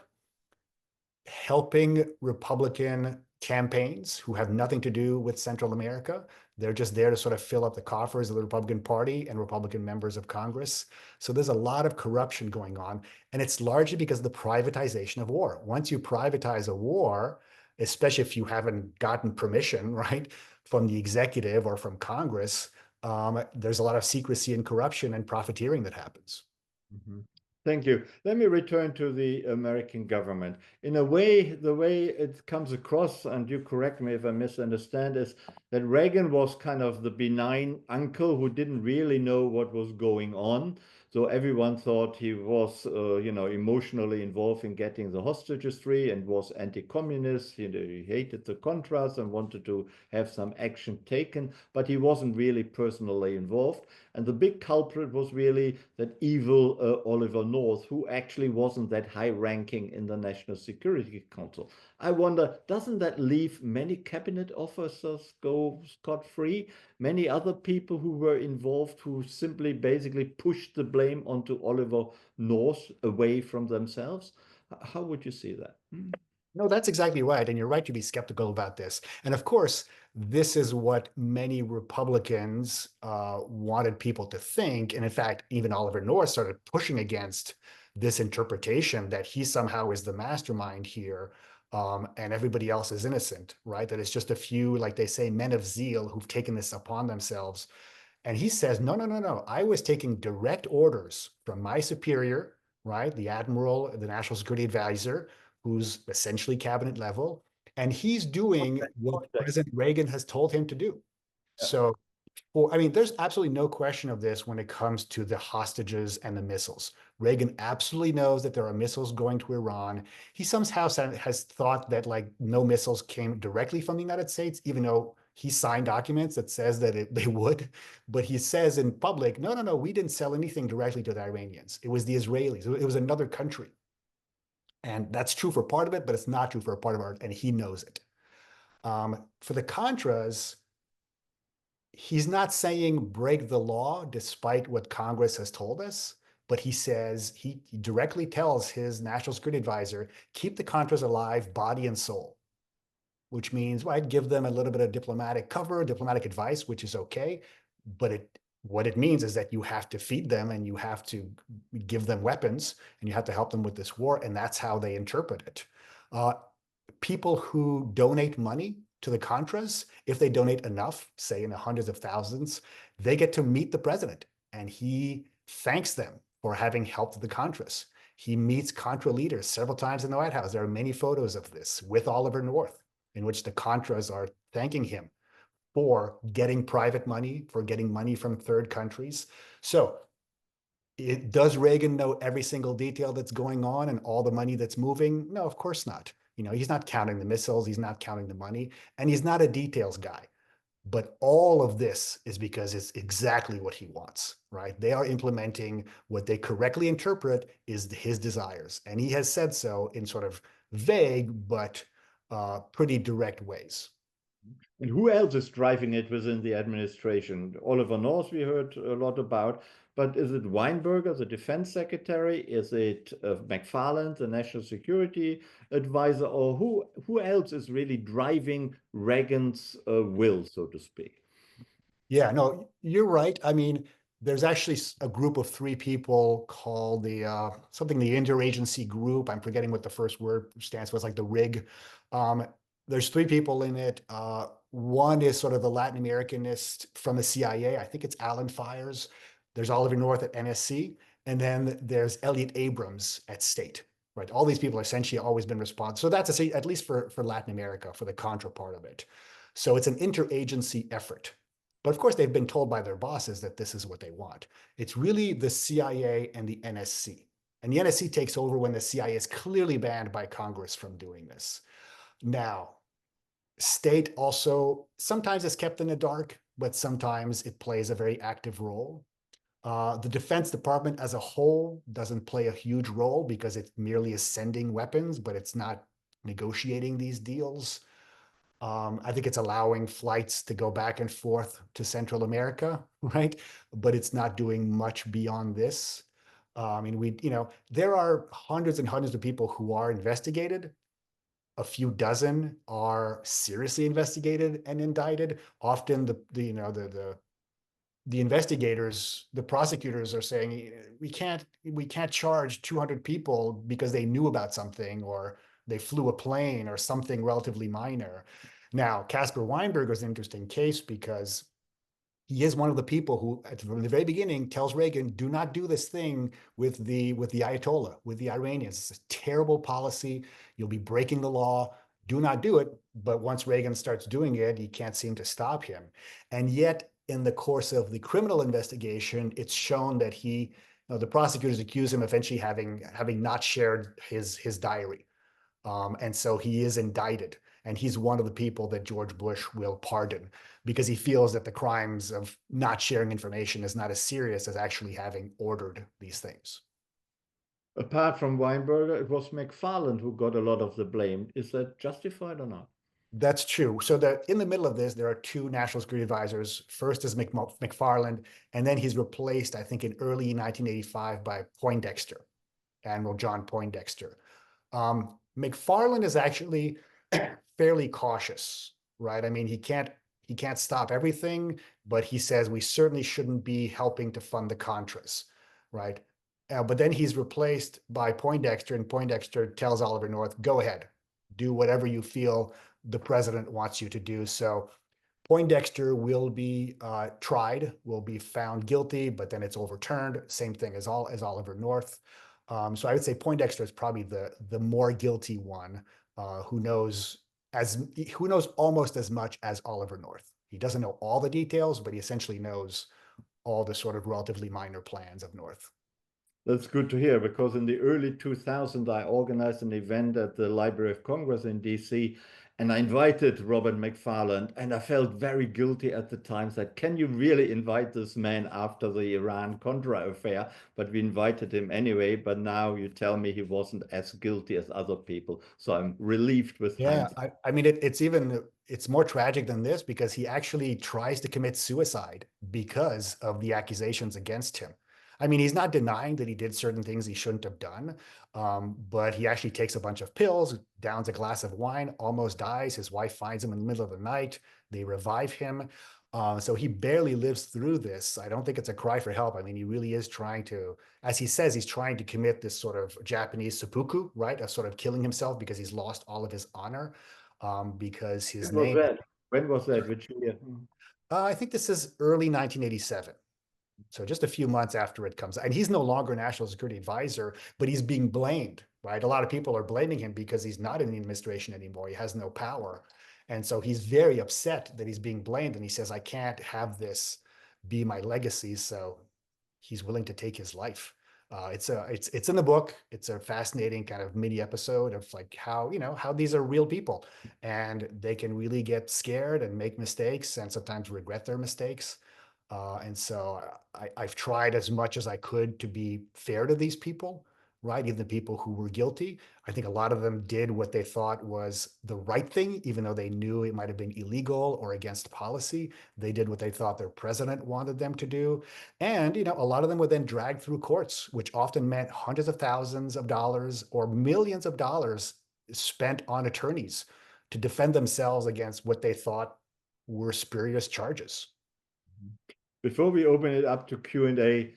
helping Republican campaigns who have nothing to do with Central America. They're just there to sort of fill up the coffers of the Republican Party and Republican members of Congress. So there's a lot of corruption going on. And it's largely because of the privatization of war. Once you privatize a war, especially if you haven't gotten permission, right, from the executive or from Congress, there's a lot of secrecy and corruption and profiteering that happens. Mhm. Thank you. Let me return to the American government. In a way, the way it comes across, and you correct me if I misunderstand, is that Reagan was kind of the benign uncle who didn't really know what was going on. So everyone thought he was, emotionally involved in getting the hostages free and was anti-communist. He hated the Contras and wanted to have some action taken, but he wasn't really personally involved. And the big culprit was really that evil Oliver North, who actually wasn't that high ranking in the National Security Council. I wonder, doesn't that leave many cabinet officers go scot-free? Many other people who were involved who simply basically pushed the blame onto Oliver North away from themselves? How would you see that? No, that's exactly right. And you're right to be skeptical about this. And of course, this is what many Republicans wanted people to think. And in fact, even Oliver North started pushing against this interpretation that he somehow is the mastermind here, and everybody else is innocent, right? That it's just a few, like they say, men of zeal who've taken this upon themselves. And he says, no, no, no, no. I was taking direct orders from my superior, right? The admiral, the national security advisor, who's essentially cabinet level. And he's doing what Context. President Reagan has told him to do. Yeah. So, well, I mean, there's absolutely no question of this when it comes to the hostages and the missiles. Reagan absolutely knows that there are missiles going to Iran. He somehow has thought that like no missiles came directly from the United States, even though he signed documents that says that they would. But he says in public, no, no, no, we didn't sell anything directly to the Iranians. It was the Israelis. It was another country. And that's true for part of it, but it's not true for a part of it, and he knows it. For the Contras, he's not saying break the law despite what Congress has told us, but he says he directly tells his national security advisor, keep the Contras alive, body and soul, which means, well, I'd give them a little bit of diplomatic cover, diplomatic advice, which is okay. But what it means is that you have to feed them and you have to give them weapons and you have to help them with this war. And that's how they interpret it. People who donate money to the Contras, if they donate enough, say in the hundreds of thousands, they get to meet the president and he thanks them for having helped the Contras. He meets Contra leaders several times in the White House. There are many photos of this with Oliver North, in which the Contras are thanking him for getting private money, for getting money from third countries. So does Reagan know every single detail that's going on and all the money that's moving? No, of course not. He's not counting the missiles, he's not counting the money, and he's not a details guy. But all of this is because it's exactly what he wants, right? They are implementing what they correctly interpret is his desires. And he has said so in sort of vague, but pretty direct ways. And who else is driving it within the administration? Oliver North, we heard a lot about, but is it Weinberger, the defense secretary? Is it Mcpherson, the national security advisor? Or who else is really driving Reagan's will, so to speak? Yeah, no, you're right. I mean, there's actually a group of three people called the interagency group. I'm forgetting what the first word stands for. It's like the RIG. Um, there's three people in it. One is sort of the Latin Americanist from the CIA. I think it's Alan Fires. There's Oliver North at NSC, and then there's Elliot Abrams at State. right? All these people essentially always been responsible. So that's at least for Latin America, for the Contra part of it. So it's an interagency effort. But of course, they've been told by their bosses that this is what they want. It's really the CIA and the NSC. And the NSC takes over when the CIA is clearly banned by Congress from doing this. Now, state also sometimes is kept in the dark, but sometimes it plays a very active role. The Defense Department as a whole doesn't play a huge role because it merely is sending weapons, but it's not negotiating these deals. I think it's allowing flights to go back and forth to Central America, right? But it's not doing much beyond this. I mean, there are hundreds and hundreds of people who are investigated. A few dozen are seriously investigated and indicted. Often the investigators, the prosecutors are saying we can't charge 200 people because they knew about something or they flew a plane or something relatively minor. Now, Caspar Weinberger is an interesting case because he is one of the people who, from the very beginning, tells Reagan, "Do not do this thing with the Ayatollah, with the Iranians. It's a terrible policy. You'll be breaking the law. Do not do it." But once Reagan starts doing it, he can't seem to stop him. And yet, in the course of the criminal investigation, it's shown that the prosecutors accuse him of eventually having not shared his diary. And so he is indicted. And he's one of the people that George Bush will pardon because he feels that the crimes of not sharing information is not as serious as actually having ordered these things. Apart from Weinberger, it was McFarland who got a lot of the blame. Is that justified or not? That's true. So in the middle of this, there are two national security advisors. First is McFarland, and then he's replaced, I think, in early 1985 by Poindexter, Admiral John Poindexter. McFarland is actually fairly cautious, right? I mean, he can't stop everything, but he says we certainly shouldn't be helping to fund the Contras, right? But then he's replaced by Poindexter, and Poindexter tells Oliver North, "Go ahead, do whatever you feel the president wants you to do." So Poindexter will be tried, will be found guilty, but then it's overturned. Same thing as Oliver North. So I would say Poindexter is probably the more guilty one, who knows almost as much as Oliver North. He doesn't know all the details, but he essentially knows all the sort of relatively minor plans of North. That's good to hear because in the early 2000s, I organized an event at the Library of Congress in DC, and I invited Robert McFarland, and I felt very guilty at the time. Said, "Can you really invite this man after the Iran-Contra affair?" But we invited him anyway. But now you tell me he wasn't as guilty as other people, so I'm relieved with Yeah, hindsight. I mean it's more tragic than this because he actually tries to commit suicide because of the accusations against him. I mean, he's not denying that he did certain things he shouldn't have done, but he actually takes a bunch of pills, downs a glass of wine, almost dies. His wife finds him in the middle of the night. They revive him. So he barely lives through this. I don't think it's a cry for help. I mean, he really is trying to, as he says, he's trying to commit this sort of Japanese seppuku, right? A sort of killing himself because he's lost all of his honor, because his When was name. that? When was that? Which year? I think this is early 1987. So just a few months after it comes, and he's no longer national security advisor, but he's being blamed, right? A lot of people are blaming him because he's not in the administration anymore. He has no power. And so he's very upset that he's being blamed. And he says, "I can't have this be my legacy." So he's willing to take his life. It's in the book. It's a fascinating kind of mini episode of like how these are real people and they can really get scared and make mistakes and sometimes regret their mistakes. And so I've tried as much as I could to be fair to these people, right? Even the people who were guilty. I think a lot of them did what they thought was the right thing, even though they knew it might have been illegal or against policy. They did what they thought their president wanted them to do. And, a lot of them were then dragged through courts, which often meant hundreds of thousands of dollars or millions of dollars spent on attorneys to defend themselves against what they thought were spurious charges. Before we open it up to Q&A,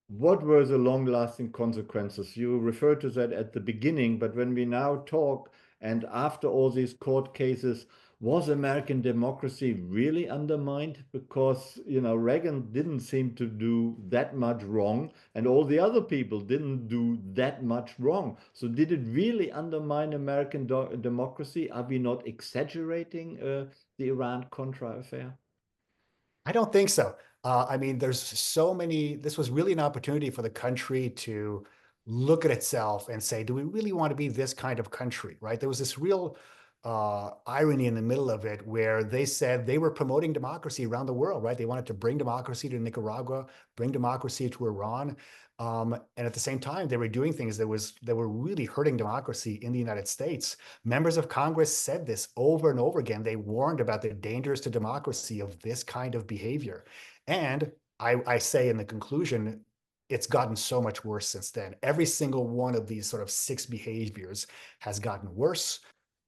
what were the long-lasting consequences? You referred to that at the beginning, but when we now talk and after all these court cases, Was American democracy really undermined? Because, Reagan didn't seem to do that much wrong, and all the other people didn't do that much wrong. So did it really undermine American democracy? Are we not exaggerating the Iran-Contra affair? I don't think so. I mean, there's so many, this was really an opportunity for the country to look at itself and say, do we really want to be this kind of country, right? There was this real irony in the middle of it where they said they were promoting democracy around the world, right? They wanted to bring democracy to Nicaragua, bring democracy to Iran. And at the same time, they were doing things that were really hurting democracy in the United States. Members of Congress said this over and over again. They warned about the dangers to democracy of this kind of behavior. And I say in the conclusion, it's gotten so much worse since then. Every single one of these sort of six behaviors has gotten worse.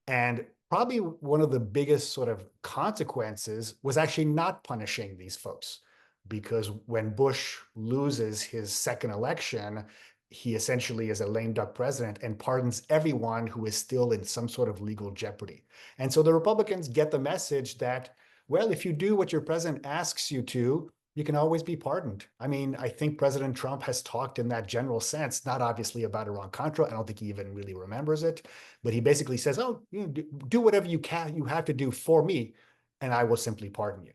And probably one of the biggest sort of consequences was actually not punishing these folks. Because when Bush loses his second election, he essentially is a lame duck president and pardons everyone who is still in some sort of legal jeopardy. And so the Republicans get the message that, well, if you do what your president asks you to, you can always be pardoned. I mean, I think President Trump has talked in that general sense, not obviously about Iran-Contra. I don't think he even really remembers it, but he basically says, oh, do whatever you have to do for me, and I will simply pardon you.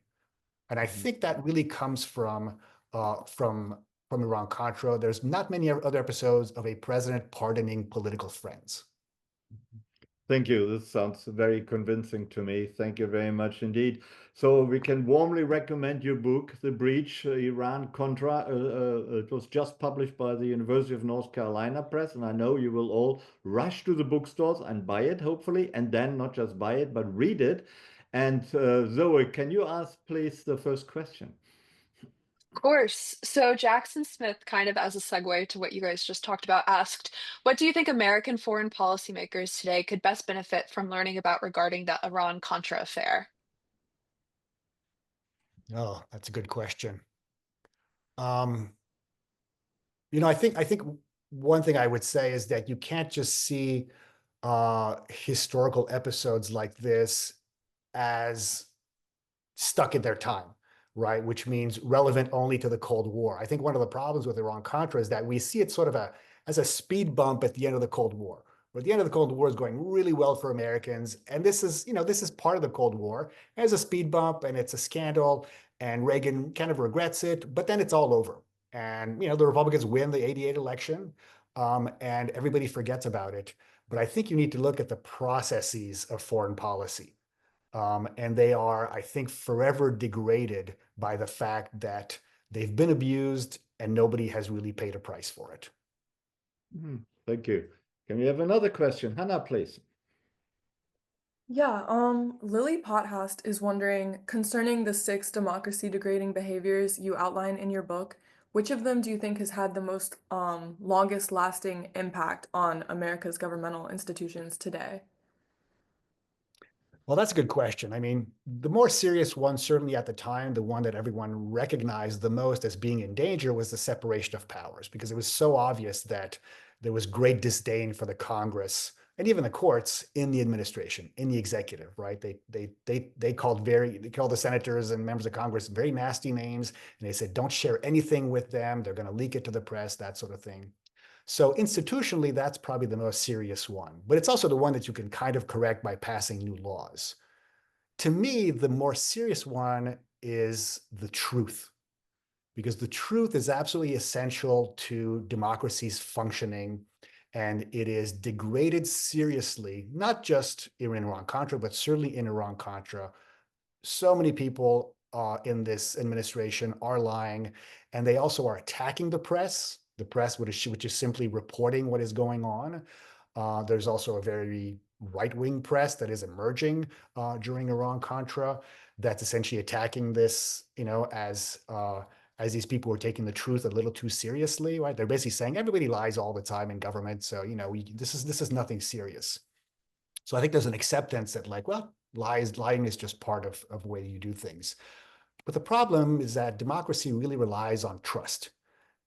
And I think that really comes from Iran-Contra. There's not many other episodes of a president pardoning political friends. Thank you. This sounds very convincing to me. Thank you very much indeed. So we can warmly recommend your book, The Breach, Iran-Contra. It was just published by the University of North Carolina Press, and I know you will all rush to the bookstores and buy it, hopefully, and then not just buy it, but read it. And Zoe, can you ask, please, the first question? Of course. So Jackson Smith, kind of as a segue to what you guys just talked about, asked, what do you think American foreign policymakers today could best benefit from learning about regarding the Iran-Contra affair? Oh, that's a good question. Um, I think one thing I would say is that you can't just see historical episodes like this as stuck in their time, right? Which means relevant only to the Cold War. I think one of the problems with Iran-Contra is that we see it sort of as a speed bump at the end of the Cold War. Where the end of the Cold War is going really well for Americans, and this is part of the Cold War. There's a speed bump, and it's a scandal, and Reagan kind of regrets it, but then it's all over. And the Republicans win the '88 election, and everybody forgets about it. But I think you need to look at the processes of foreign policy. And they are, I think, forever degraded by the fact that they've been abused and nobody has really paid a price for it. Thank you. Can we have another question? Hannah, please. Yeah, Lily Pothast is wondering, concerning the six democracy degrading behaviors you outline in your book, which of them do you think has had the most longest lasting impact on America's governmental institutions today? Well, that's a good question. I mean, the more serious one, certainly at the time, the one that everyone recognized the most as being in danger was the separation of powers, because it was so obvious that there was great disdain for the Congress and even the courts in the administration, in the executive, right? They called the senators and members of Congress very nasty names, and they said, don't share anything with them. They're going to leak it to the press, that sort of thing. So institutionally, that's probably the most serious one, but it's also the one that you can kind of correct by passing new laws. To me, the more serious one is the truth, because the truth is absolutely essential to democracy's functioning, and it is degraded seriously, not just in Iran-Contra, but certainly in Iran-Contra. So many people in this administration are lying, and they also are attacking the press which is simply reporting what is going on. There's also a very right-wing press that is emerging during Iran-Contra that's essentially attacking this, as these people are taking the truth a little too seriously, right? They're basically saying everybody lies all the time in government, so this is nothing serious. So I think there's an acceptance that well, lying is just part of the way you do things. But the problem is that democracy really relies on trust.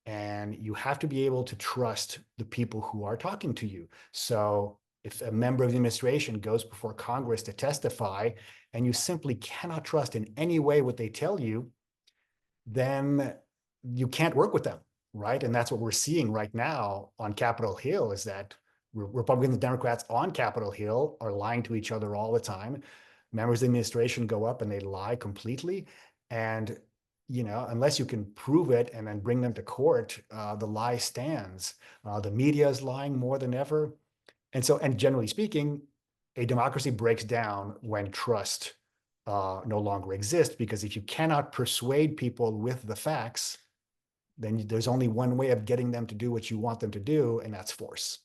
And you have to be able to trust the people who are talking to you. So If a member of the administration goes before Congress to testify and you simply cannot trust in any way what they tell you, then you can't work with them, right? And that's what we're seeing right now on Capitol Hill, is that Republicans and Democrats on Capitol Hill are lying to each other all the time. Members of the administration go up and they lie completely. And, unless you can prove it and then bring them to court, the lie stands. The media is lying more than ever. And generally speaking, a democracy breaks down when trust no longer exists, because if you cannot persuade people with the facts, then there's only one way of getting them to do what you want them to do, and that's force.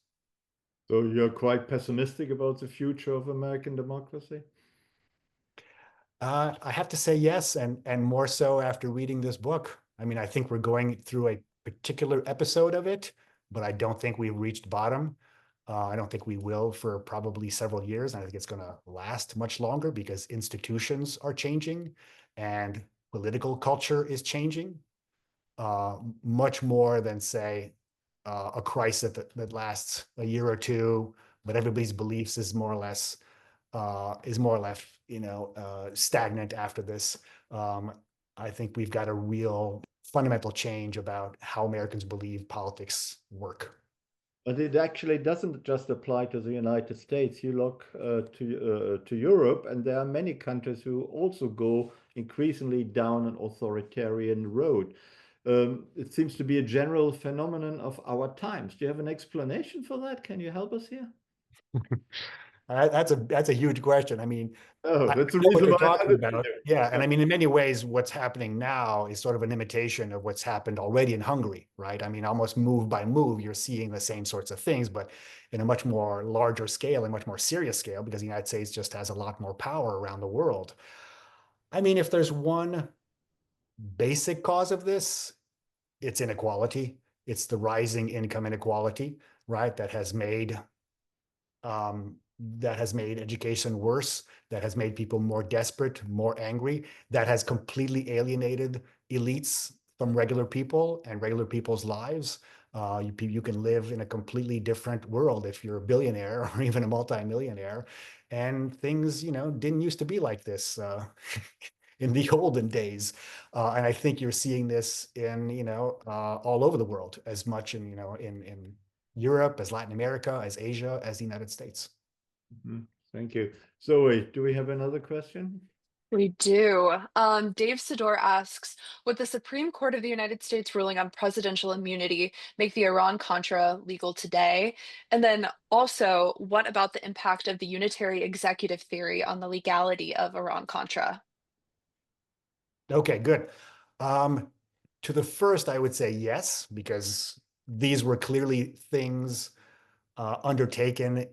So you're quite pessimistic about the future of American democracy? I have to say yes, and more so after reading this book. I mean, I think we're going through a particular episode of it, but I don't think we've reached bottom. I don't think we will for probably several years. And I think it's going to last much longer because institutions are changing and political culture is changing, much more than, say, a crisis that lasts a year or two, but everybody's beliefs is more or less stagnant after this. I think we've got a real fundamental change about how Americans believe politics work. But it actually doesn't just apply to the United States. You look to Europe, and there are many countries who also go increasingly down an authoritarian road. It seems to be a general phenomenon of our times. Do you have an explanation for that? Can you help us here? That's a huge question. I mean, Oh, I that's the know what reason you're why I talking added about. you. Yeah, and I mean, in many ways, what's happening now is sort of an imitation of what's happened already in Hungary, right? I mean, almost move by move, you're seeing the same sorts of things, but in a much more larger scale and much more serious scale, because the United States just has a lot more power around the world. I mean, if there's one basic cause of this, it's inequality. It's the rising income inequality, right? Um, that has made education worse, that has made people more desperate, more angry, that has completely alienated elites from regular people and regular people's lives. You can live in a completely different world if you're a billionaire or even a multimillionaire. And things, didn't used to be like this in the olden days. And I think you're seeing this in, all over the world, as much in Europe, as Latin America, as Asia, as the United States. Thank you. Zoe, do we have another question? We do. Dave Sidor asks, would the Supreme Court of the United States ruling on presidential immunity make the Iran-Contra legal today? And then also, what about the impact of the unitary executive theory on the legality of Iran-Contra? Okay, good. To the first, I would say yes, because these were clearly things undertaken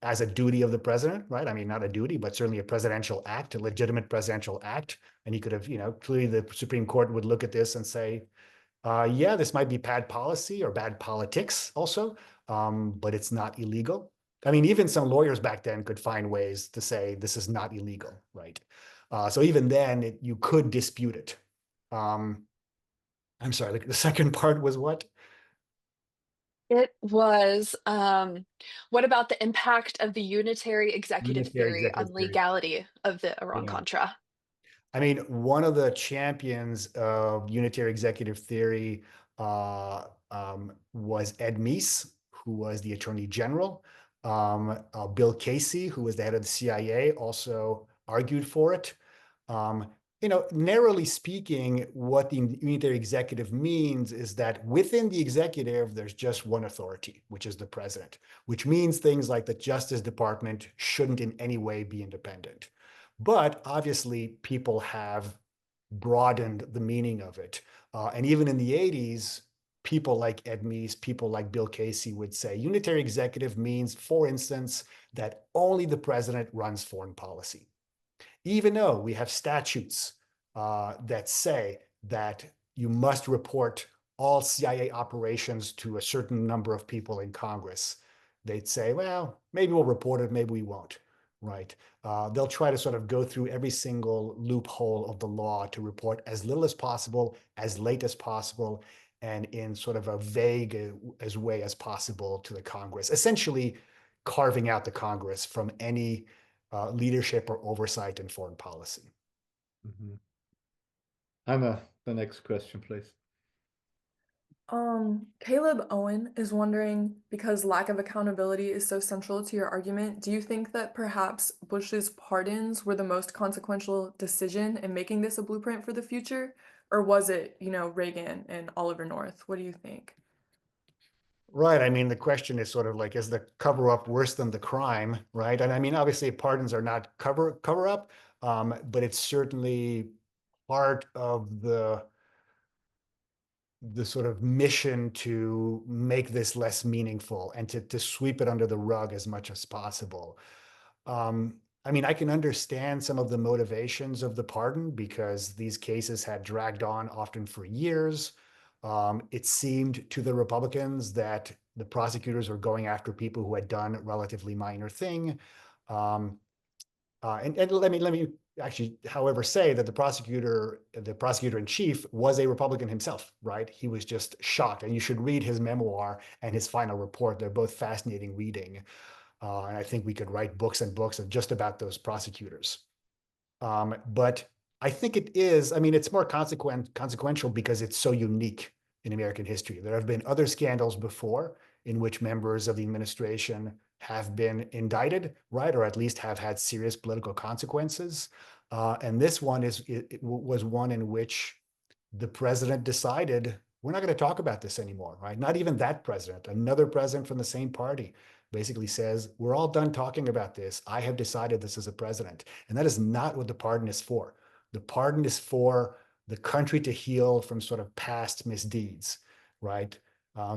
as a duty of the president, right? I mean, not a duty, but certainly a presidential act, a legitimate presidential act. And he could have, clearly the Supreme Court would look at this and say, yeah, this might be bad policy or bad politics also, but it's not illegal. I mean, even some lawyers back then could find ways to say this is not illegal, right? So even then, you could dispute it. I'm sorry, the second part was what? It was, what about the impact of the unitary executive Unitary theory executive on theory. legality of the Yeah. Iran-Contra? I mean, one of the champions of unitary executive theory was Ed Meese, who was the Attorney General. Bill Casey, who was the head of the CIA, also argued for it. Narrowly speaking, what the unitary executive means is that within the executive, there's just one authority, which is the president, which means things like the Justice Department shouldn't in any way be independent. But obviously, people have broadened the meaning of it. And even in the 80s, people like Ed Meese, people like Bill Casey would say unitary executive means, for instance, that only the president runs foreign policy. Even though we have statutes that say that you must report all CIA operations to a certain number of people in Congress, they'd say, well, maybe we'll report it, maybe we won't, right? They'll try to sort of go through every single loophole of the law to report as little as possible, as late as possible, and in sort of a vague way as possible to the Congress. Essentially, carving out the Congress from any leadership or oversight in foreign policy. Mhm. Emma, the next question, please. Caleb Owen is wondering, because lack of accountability is so central to your argument, do you think that perhaps Bush's pardons were the most consequential decision in making this a blueprint for the future? Or was it, Reagan and Oliver North? What do you think? Right. I mean, the question is sort of like, is the cover up worse than the crime? Right. And I mean, obviously, pardons are not cover up, but it's certainly part of the sort of mission to make this less meaningful and to sweep it under the rug as much as possible. I mean, I can understand some of the motivations of the pardon because these cases had dragged on often for years. It seemed to the Republicans that the prosecutors were going after people who had done a relatively minor thing. Um, and let me actually, however, say that the prosecutor in chief was a Republican himself, right? He was just shocked, and you should read his memoir and his final report. They're both fascinating reading, and I think we could write books and books of just about those prosecutors. But I think it is. I mean, it's more consequential because it's so unique in American history. There have been other scandals before in which members of the administration have been indicted, right, or at least have had serious political consequences. And this one was one in which the president decided we're not going to talk about this anymore, right? Not even that president, another president from the same party basically says, we're all done talking about this. I have decided this as a president. And that is not what the pardon is for. The pardon is for the country to heal from sort of past misdeeds, right?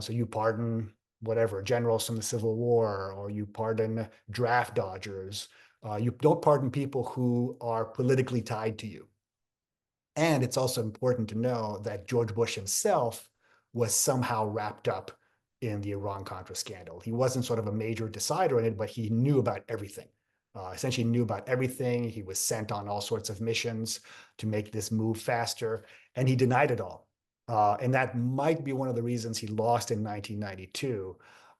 So you pardon whatever, generals from the Civil War, or you pardon draft dodgers. You don't pardon people who are politically tied to you. And it's also important to know that George Bush himself was somehow wrapped up in the Iran-Contra scandal. He wasn't sort of a major decider in it, but he knew about everything. Essentially knew about everything. He was sent on all sorts of missions to make this move faster, and he denied it all. And that might be one of the reasons he lost in 1992.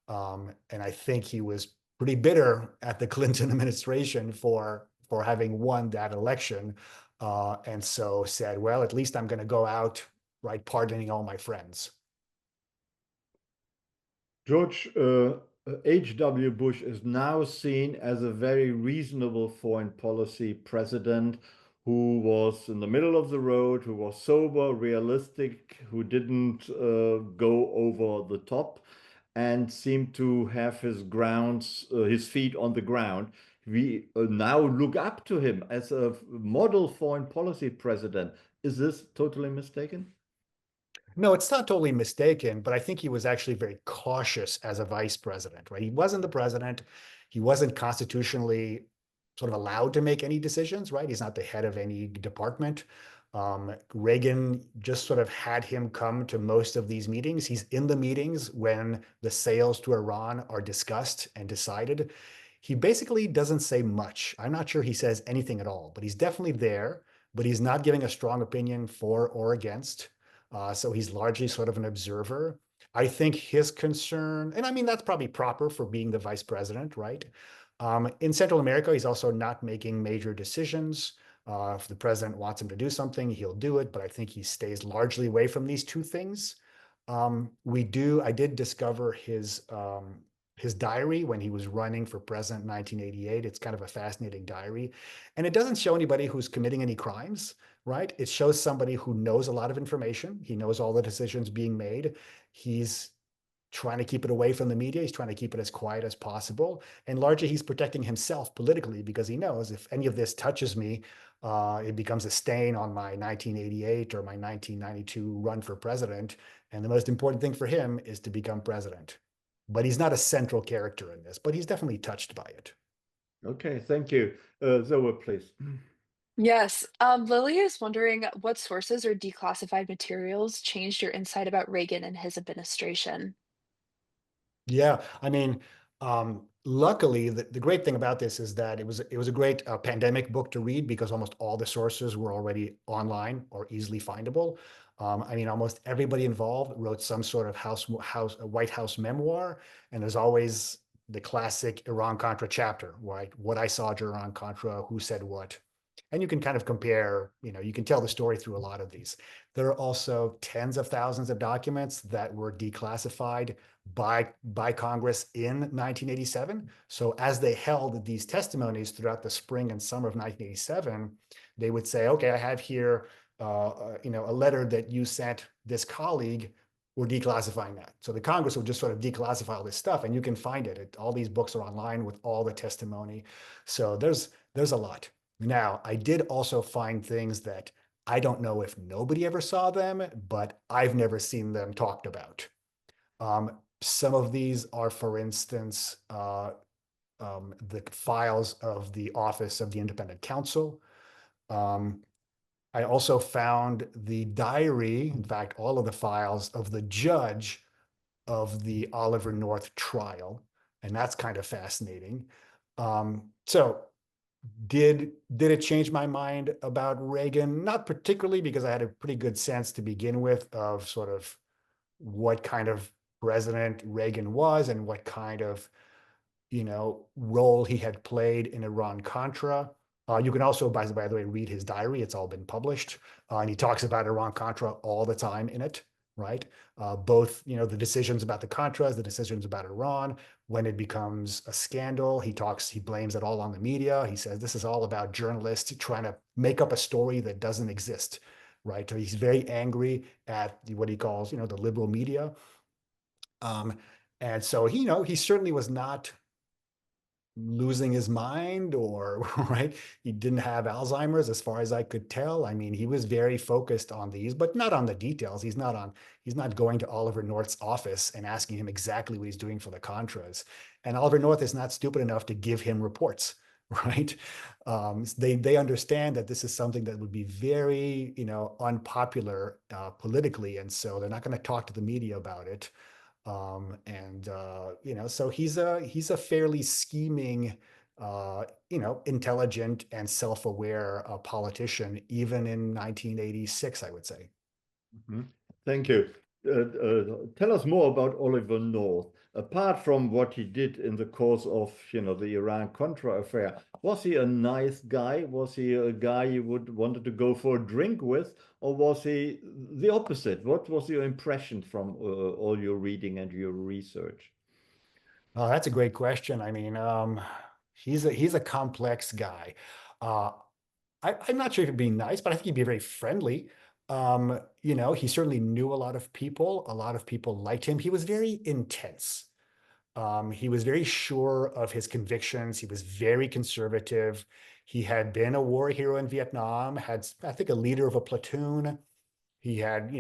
And I think he was pretty bitter at the Clinton administration for having won that election. And so said, well, at least I'm going to go out, right, pardoning all my friends. George H.W. Bush is now seen as a very reasonable foreign policy president who was in the middle of the road, who was sober, realistic, who didn't go over the top, and seemed to have his feet on the ground. We now look up to him as a model foreign policy president. Is this totally mistaken? No, it's not totally mistaken, but I think he was actually very cautious as a vice president, right? He wasn't the president. He wasn't constitutionally sort of allowed to make any decisions, right? He's not the head of any department. Reagan just sort of had him come to most of these meetings. He's in the meetings when the sales to Iran are discussed and decided. He basically doesn't say much. I'm not sure he says anything at all, but he's definitely there, but he's not giving a strong opinion for or against. So he's largely sort of an observer. I think his concern, and I mean, that's probably proper for being the vice president, right? In Central America, he's also not making major decisions. If the president wants him to do something, he'll do it, but I think he stays largely away from these two things. I did discover his diary when he was running for president in 1988. It's kind of a fascinating diary. And it doesn't show anybody who's committing any crimes, right? It shows somebody who knows a lot of information. He knows all the decisions being made. He's trying to keep it away from the media. He's trying to keep it as quiet as possible. And largely, he's protecting himself politically because he knows if any of this touches me, it becomes a stain on my 1988 or my 1992 run for president. And the most important thing for him is to become president. But he's not a central character in this, but he's definitely touched by it. Okay, thank you. Zoe, please. Yes. Lily is wondering what sources or declassified materials changed your insight about Reagan and his administration. Yeah, I mean, luckily, the great thing about this is that it was a great pandemic book to read because almost all the sources were already online or easily findable. I mean, almost everybody involved wrote some sort of White House memoir, and there's always the classic Iran-Contra chapter, right? What I saw during Iran-Contra, who said what. And you can kind of compare, you can tell the story through a lot of these. There are also tens of thousands of documents that were declassified by Congress in 1987. So as they held these testimonies throughout the spring and summer of 1987, they would say, okay, I have here, a letter that you sent this colleague. We're declassifying that. So the Congress will just sort of declassify all this stuff, and you can find it. All these books are online with all the testimony. So there's a lot. Now, I did also find things that I don't know if nobody ever saw them, but I've never seen them talked about. Some of these are, for instance, the files of the Office of the Independent Counsel. I also found the diary, in fact, all of the files of the judge of the Oliver North trial, and that's kind of fascinating. So did it change my mind about Reagan? Not particularly, because I had a pretty good sense to begin with of sort of what kind of president Reagan was and what kind of role he had played in Iran-Contra. You can also, by the way, read his diary. It's all been published. And he talks about Iran-Contra all the time in it, right? Both, the decisions about the Contras, the decisions about Iran. When it becomes a scandal, he blames it all on the media. He says this is all about journalists trying to make up a story that doesn't exist, right? So he's very angry at what he calls, the liberal media. And so he certainly was not losing his mind, or right, he didn't have Alzheimer's as far as I could tell. I mean, he was very focused on these, but not on the details. He's not going to Oliver North's office and asking him exactly what he's doing for the Contras. And Oliver North is not stupid enough to give him reports, right? They understand that this is something that would be very unpopular politically, and so they're not going to talk to the media about it. So he's a fairly scheming, intelligent and self-aware politician, even in 1986, I would say. Mm-hmm. Thank you. Tell us more about Oliver North. Apart from what he did in the course of, the Iran-Contra affair, was he a nice guy? Was he a guy you would wanted to go for a drink with, or was he the opposite? What was your impression from all your reading and your research? Oh, that's a great question. I mean, he's a complex guy. I'm not sure if he'd be nice, but I think he'd be very friendly. He certainly knew a lot of people. A lot of people liked him. He was very intense. He was very sure of his convictions. He was very conservative. He had been a war hero in Vietnam, had, I think, a leader of a platoon. He had,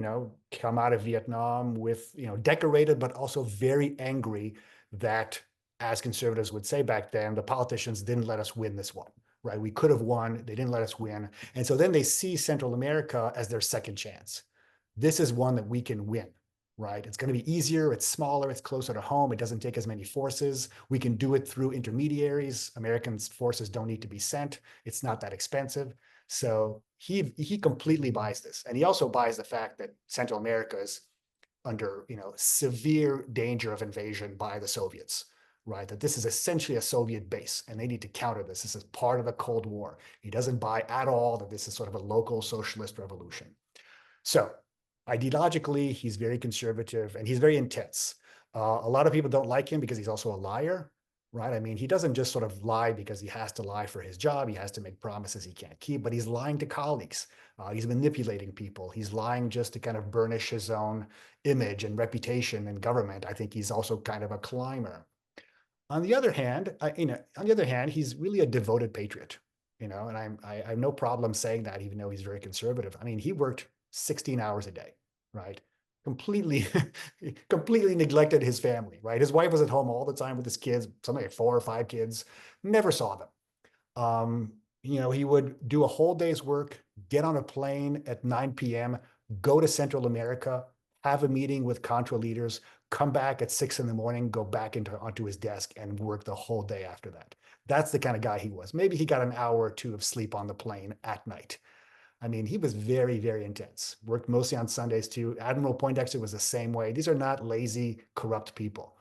come out of Vietnam with, decorated, but also very angry that, as conservatives would say back then, the politicians didn't let us win this one, right? We could have won. They didn't let us win. And so then they see Central America as their second chance. This is one that we can win, right? It's going to be easier. It's smaller. It's closer to home. It doesn't take as many forces. We can do it through intermediaries. American forces don't need to be sent. It's not that expensive. So he completely buys this. And he also buys the fact that Central America is under, severe danger of invasion by the Soviets, right? That this is essentially a Soviet base and they need to counter this. This is part of the Cold War. He doesn't buy at all that this is sort of a local socialist revolution. So ideologically, he's very conservative and he's very intense. A lot of people don't like him because he's also a liar, right? I mean, he doesn't just sort of lie because he has to lie for his job. He has to make promises he can't keep, but he's lying to colleagues. He's manipulating people. He's lying just to kind of burnish his own image and reputation in government. I think he's also kind of a climber. On the other hand, he's really a devoted patriot, and I have no problem saying that, even though he's very conservative. I mean, he worked 16 hours a day, right? Completely, completely neglected his family, right? His wife was at home all the time with his kids, something like 4 or 5 kids, never saw them. He would do a whole day's work, get on a plane at 9 p.m., go to Central America, have a meeting with Contra leaders, come back at 6 in the morning, go back onto his desk and work the whole day after that. That's the kind of guy he was. Maybe he got an hour or 2 of sleep on the plane at night. I mean, he was very, very intense. Worked mostly on Sundays too. Admiral Poindexter was the same way. These are not lazy, corrupt people.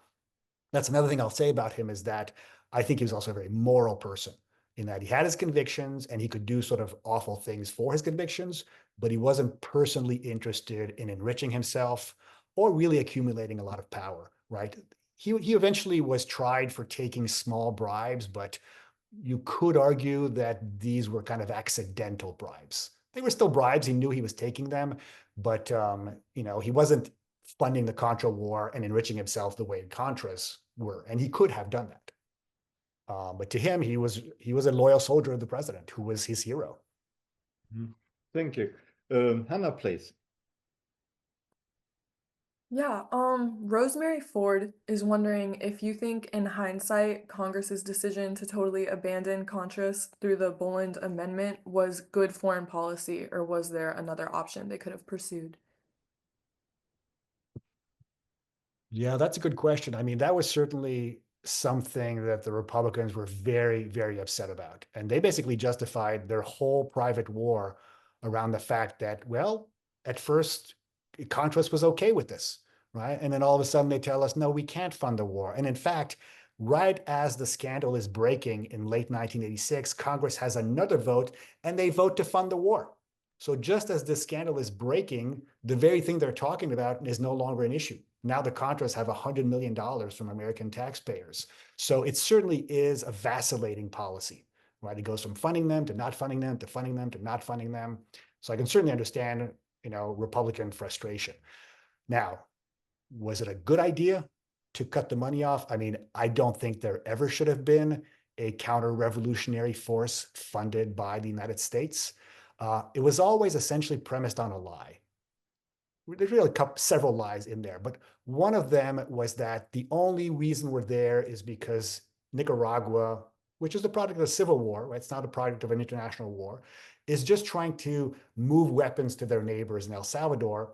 That's another thing I'll say about him, is that I think he was also a very moral person, in that he had his convictions and he could do sort of awful things for his convictions, but he wasn't personally interested in enriching himself or really accumulating a lot of power, right? He eventually was tried for taking small bribes, but you could argue that these were kind of accidental bribes. They were still bribes. He knew he was taking them, but he wasn't funding the Contra War and enriching himself the way Contras were, and he could have done that. But to him, he was a loyal soldier of the president, who was his hero. Thank you. Hannah, please. Yeah, Rosemary Ford is wondering if you think, in hindsight, Congress's decision to totally abandon Contras through the Boland Amendment was good foreign policy, or was there another option they could have pursued? Yeah, that's a good question. I mean, that was certainly something that the Republicans were very, very upset about. And they basically justified their whole private war around the fact that, well, at first, Contras was okay with this, right? And then all of a sudden they tell us, no, we can't fund the war. And in fact, right as the scandal is breaking in late 1986, Congress has another vote and they vote to fund the war. So just as this scandal is breaking, the very thing they're talking about is no longer an issue. Now the Contras have $100 million from American taxpayers. So it certainly is a vacillating policy, right? It goes from funding them to not funding them to funding them to not funding them. So I can certainly understand, Republican frustration. Now, was it a good idea to cut the money off? I mean, I don't think there ever should have been a counter-revolutionary force funded by the United States. It was always essentially premised on a lie. There's really several lies in there, but one of them was that the only reason we're there is because Nicaragua, which is the product of a civil war, right? It's not a product of an international war, is just trying to move weapons to their neighbors in El Salvador.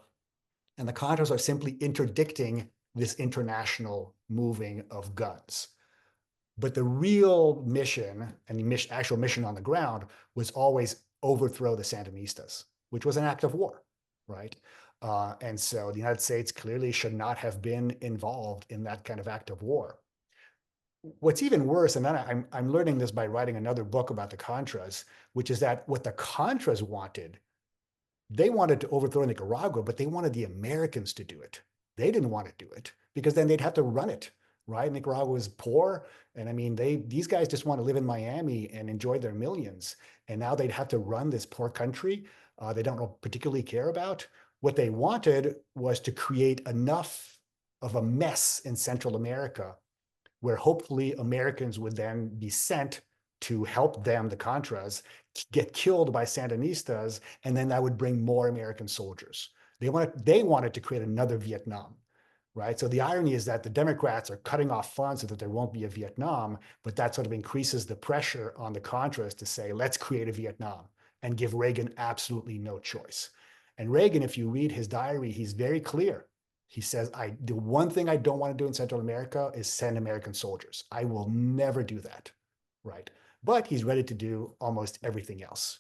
And the Contras are simply interdicting this international moving of guns. But the real mission, and the actual mission on the ground, was always overthrow the Sandinistas, which was an act of war, right? And so the United States clearly should not have been involved in that kind of act of war. What's even worse, and then I'm learning this by writing another book about the Contras, which is that what the Contras wanted, they wanted to overthrow Nicaragua, but they wanted the Americans to do it. They didn't want to do it because then they'd have to run it, right? Nicaragua was poor, and I mean, these guys just want to live in Miami and enjoy their millions, and now they'd have to run this poor country they don't particularly care about. What they wanted was to create enough of a mess in Central America where hopefully Americans would then be sent to help them, the Contras, get killed by Sandinistas, and then that would bring more American soldiers. They wanted to create another Vietnam, right? So the irony is that the Democrats are cutting off funds so that there won't be a Vietnam, but that sort of increases the pressure on the Contras to say, let's create a Vietnam and give Reagan absolutely no choice. And Reagan, if you read his diary, he's very clear. He says, the one thing I don't want to do in Central America is send American soldiers. I will never do that, right? But he's ready to do almost everything else.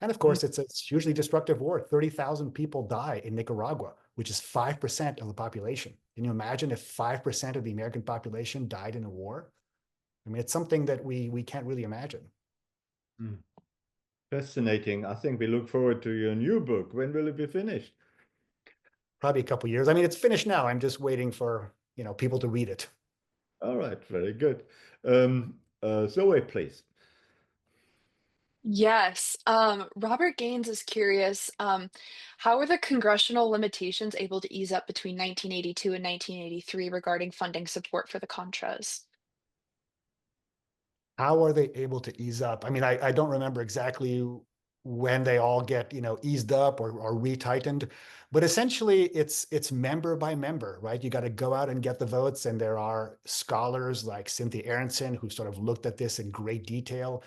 And of course, it's a hugely destructive war. 30,000 people die in Nicaragua, which is 5% of the population. Can you imagine if 5% of the American population died in a war? I mean, it's something that we can't really imagine. Fascinating. I think we look forward to your new book. When will it be finished? Probably a couple of years. I mean, it's finished now. I'm just waiting for, people to read it. All right, very good. Zoe, please. Yes. Robert Gaines is curious, how were the congressional limitations able to ease up between 1982 and 1983 regarding funding support for the Contras? How are they able to ease up? I mean, I don't remember exactly when they all get, eased up or retightened, but essentially it's member by member, right? You got to go out and get the votes. And there are scholars like Cynthia Aronson who sort of looked at this in great detail.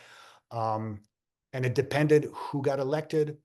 And it depended who got elected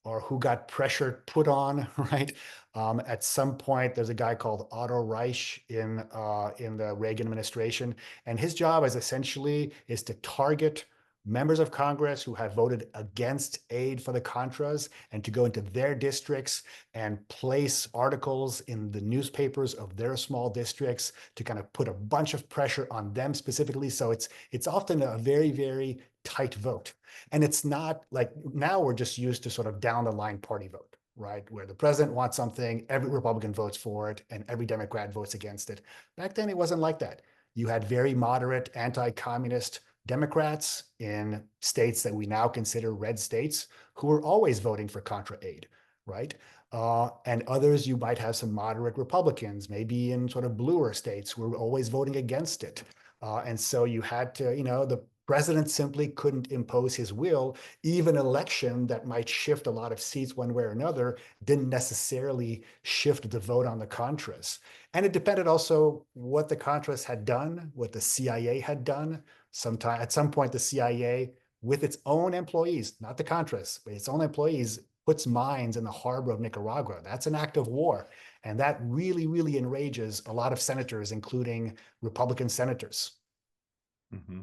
or who got pressure put on, right? At some point, there's a guy called Otto Reich in the Reagan administration, and his job is to target members of Congress who have voted against aid for the Contras and to go into their districts and place articles in the newspapers of their small districts to kind of put a bunch of pressure on them specifically. So it's often a very, very tight vote. And it's not like now we're just used to sort of down the line party vote, right? Where the president wants something, every Republican votes for it, and every Democrat votes against it. Back then, it wasn't like that. You had very moderate anti-communist Democrats in states that we now consider red states who were always voting for Contra aid, right? And others, you might have some moderate Republicans, maybe in sort of bluer states who were always voting against it. And so you had to, the president simply couldn't impose his will. Even an election that might shift a lot of seats one way or another didn't necessarily shift the vote on the Contras. And it depended also what the Contras had done, what the CIA had done. At some point, the CIA, with its own employees, not the Contras, but its own employees, puts mines in the harbor of Nicaragua. That's an act of war. And that really, really enrages a lot of senators, including Republican senators. Mm-hmm.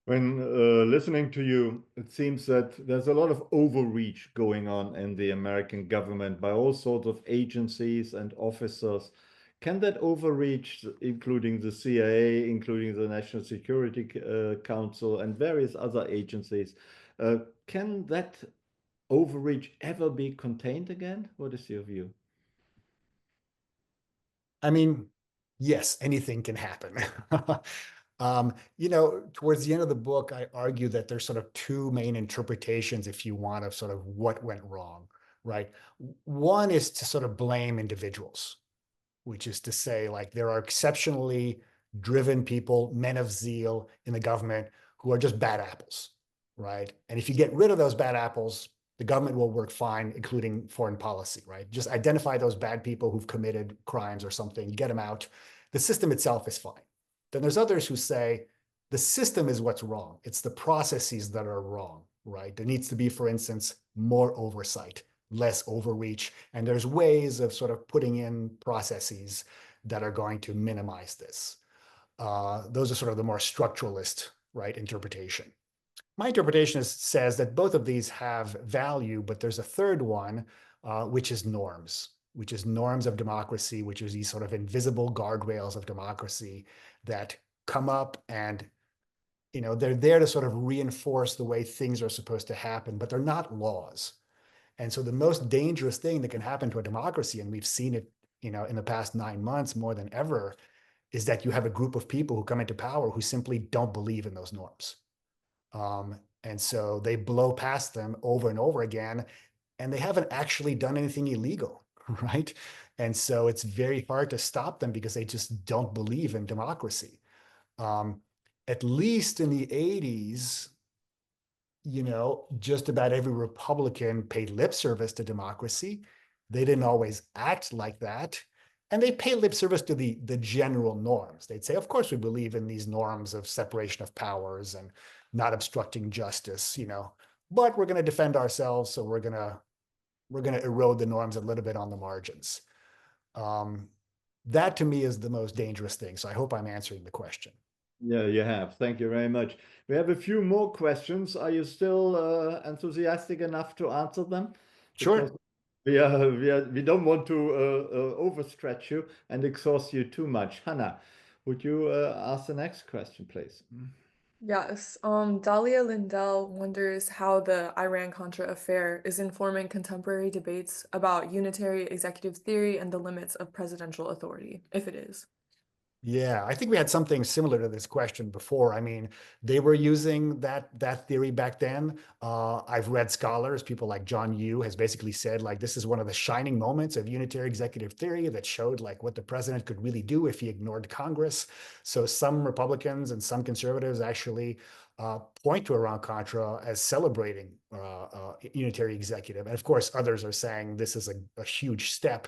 When listening to you, it seems that there's a lot of overreach going on in the American government by all sorts of agencies and officers. Can that overreach, including the CIA, including the National Security Council and various other agencies, can that overreach ever be contained again? What is your view? I mean, yes, anything can happen. Towards the end of the book, I argue that there's sort of two main interpretations, if you want, of sort of what went wrong, right? One is to sort of blame individuals, which is to say, like, there are exceptionally driven people, men of zeal in the government who are just bad apples, right? And if you get rid of those bad apples, the government will work fine, including foreign policy, right? Just identify those bad people who've committed crimes or something, get them out. The system itself is fine. Then there's others who say the system is what's wrong. It's the processes that are wrong, right? There needs to be, for instance, more oversight, less overreach. And there's ways of sort of putting in processes that are going to minimize this. Those are sort of the more structuralist, right, interpretation. My interpretation says that both of these have value, but there's a third one, which is norms of democracy, which is these sort of invisible guardrails of democracy that come up and, they're there to sort of reinforce the way things are supposed to happen, but they're not laws. And so the most dangerous thing that can happen to a democracy, and we've seen it, in the past 9 months more than ever, is that you have a group of people who come into power who simply don't believe in those norms. And so they blow past them over and over again, and they haven't actually done anything illegal, right? And so it's very hard to stop them because they just don't believe in democracy. At least in the 80s, just about every Republican paid lip service to democracy. They didn't always act like that. And they pay lip service to the general norms. They'd say, of course, we believe in these norms of separation of powers and not obstructing justice, but we're going to defend ourselves. So we're going to erode the norms a little bit on the margins. That to me is the most dangerous thing. So I hope I'm answering the question. Yeah, you have. Thank you very much. We have a few more questions. Are you still enthusiastic enough to answer them? Sure. Because we don't want to overstretch you and exhaust you too much. Hannah, would you ask the next question, please? Yes. Dahlia Lindell wonders how the Iran-Contra affair is informing contemporary debates about unitary executive theory and the limits of presidential authority, if it is. Yeah, I think we had something similar to this question before. I mean, they were using that theory back then. I've read scholars, people like John Yoo has basically said, like, this is one of the shining moments of unitary executive theory that showed like what the president could really do if he ignored Congress. So some Republicans and some conservatives actually point to Iran-Contra as celebrating unitary executive. And of course, others are saying this is a huge step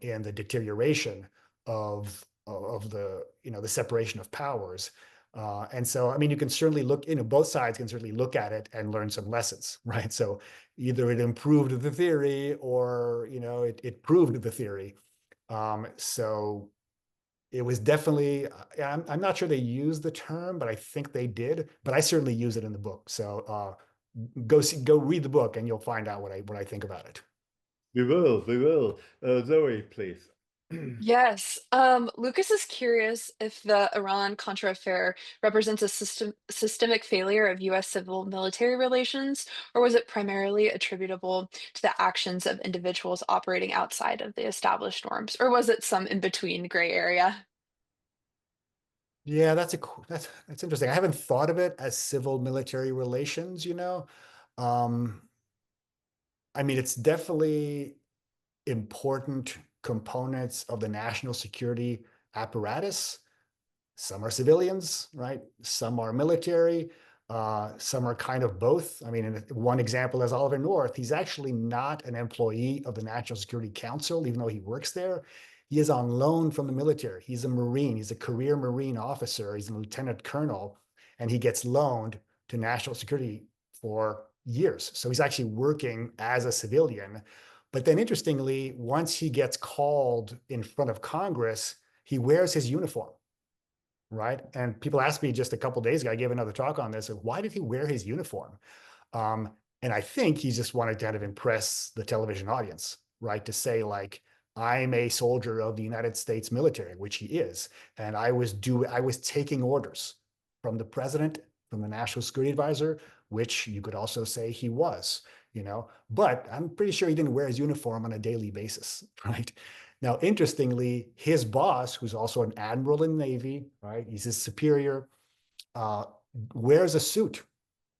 in the deterioration of the the separation of powers. And so, I mean, you can certainly look, both sides can certainly look at it and learn some lessons, right? So either it improved the theory or, it proved the theory. So, it was definitely, I'm not sure they used the term, but I think they did, but I certainly use it in the book. So go read the book and you'll find out what I think about it. We will, we will. Zoe, please. Yes. Lucas is curious if the Iran-Contra affair represents a systemic failure of U.S. civil military relations, or was it primarily attributable to the actions of individuals operating outside of the established norms, or was it some in-between gray area? Yeah, that's interesting. I haven't thought of it as civil military relations, you know. Um, I mean, it's definitely important components of the national security apparatus. Some are civilians, right? Some are military. Some are kind of both. I mean, one example is Oliver North. He's actually not an employee of the National Security Council, even though he works there. He is on loan from the military. He's a Marine. He's a career Marine officer. He's a lieutenant colonel, and he gets loaned to national security for years. So he's actually working as a civilian. But then interestingly, once he gets called in front of Congress, he wears his uniform, right? And people asked me just a couple of days ago, I gave another talk on this, why did he wear his uniform? And I think he just wanted to kind of impress the television audience, right? To say like, I'm a soldier of the United States military, which he is. And I was taking orders from the president, from the national security advisor, which you could also say he was, you know, but I'm pretty sure he didn't wear his uniform on a daily basis, right? Now, interestingly, his boss, who's also an admiral in the Navy, right? He's his superior, uh, wears a suit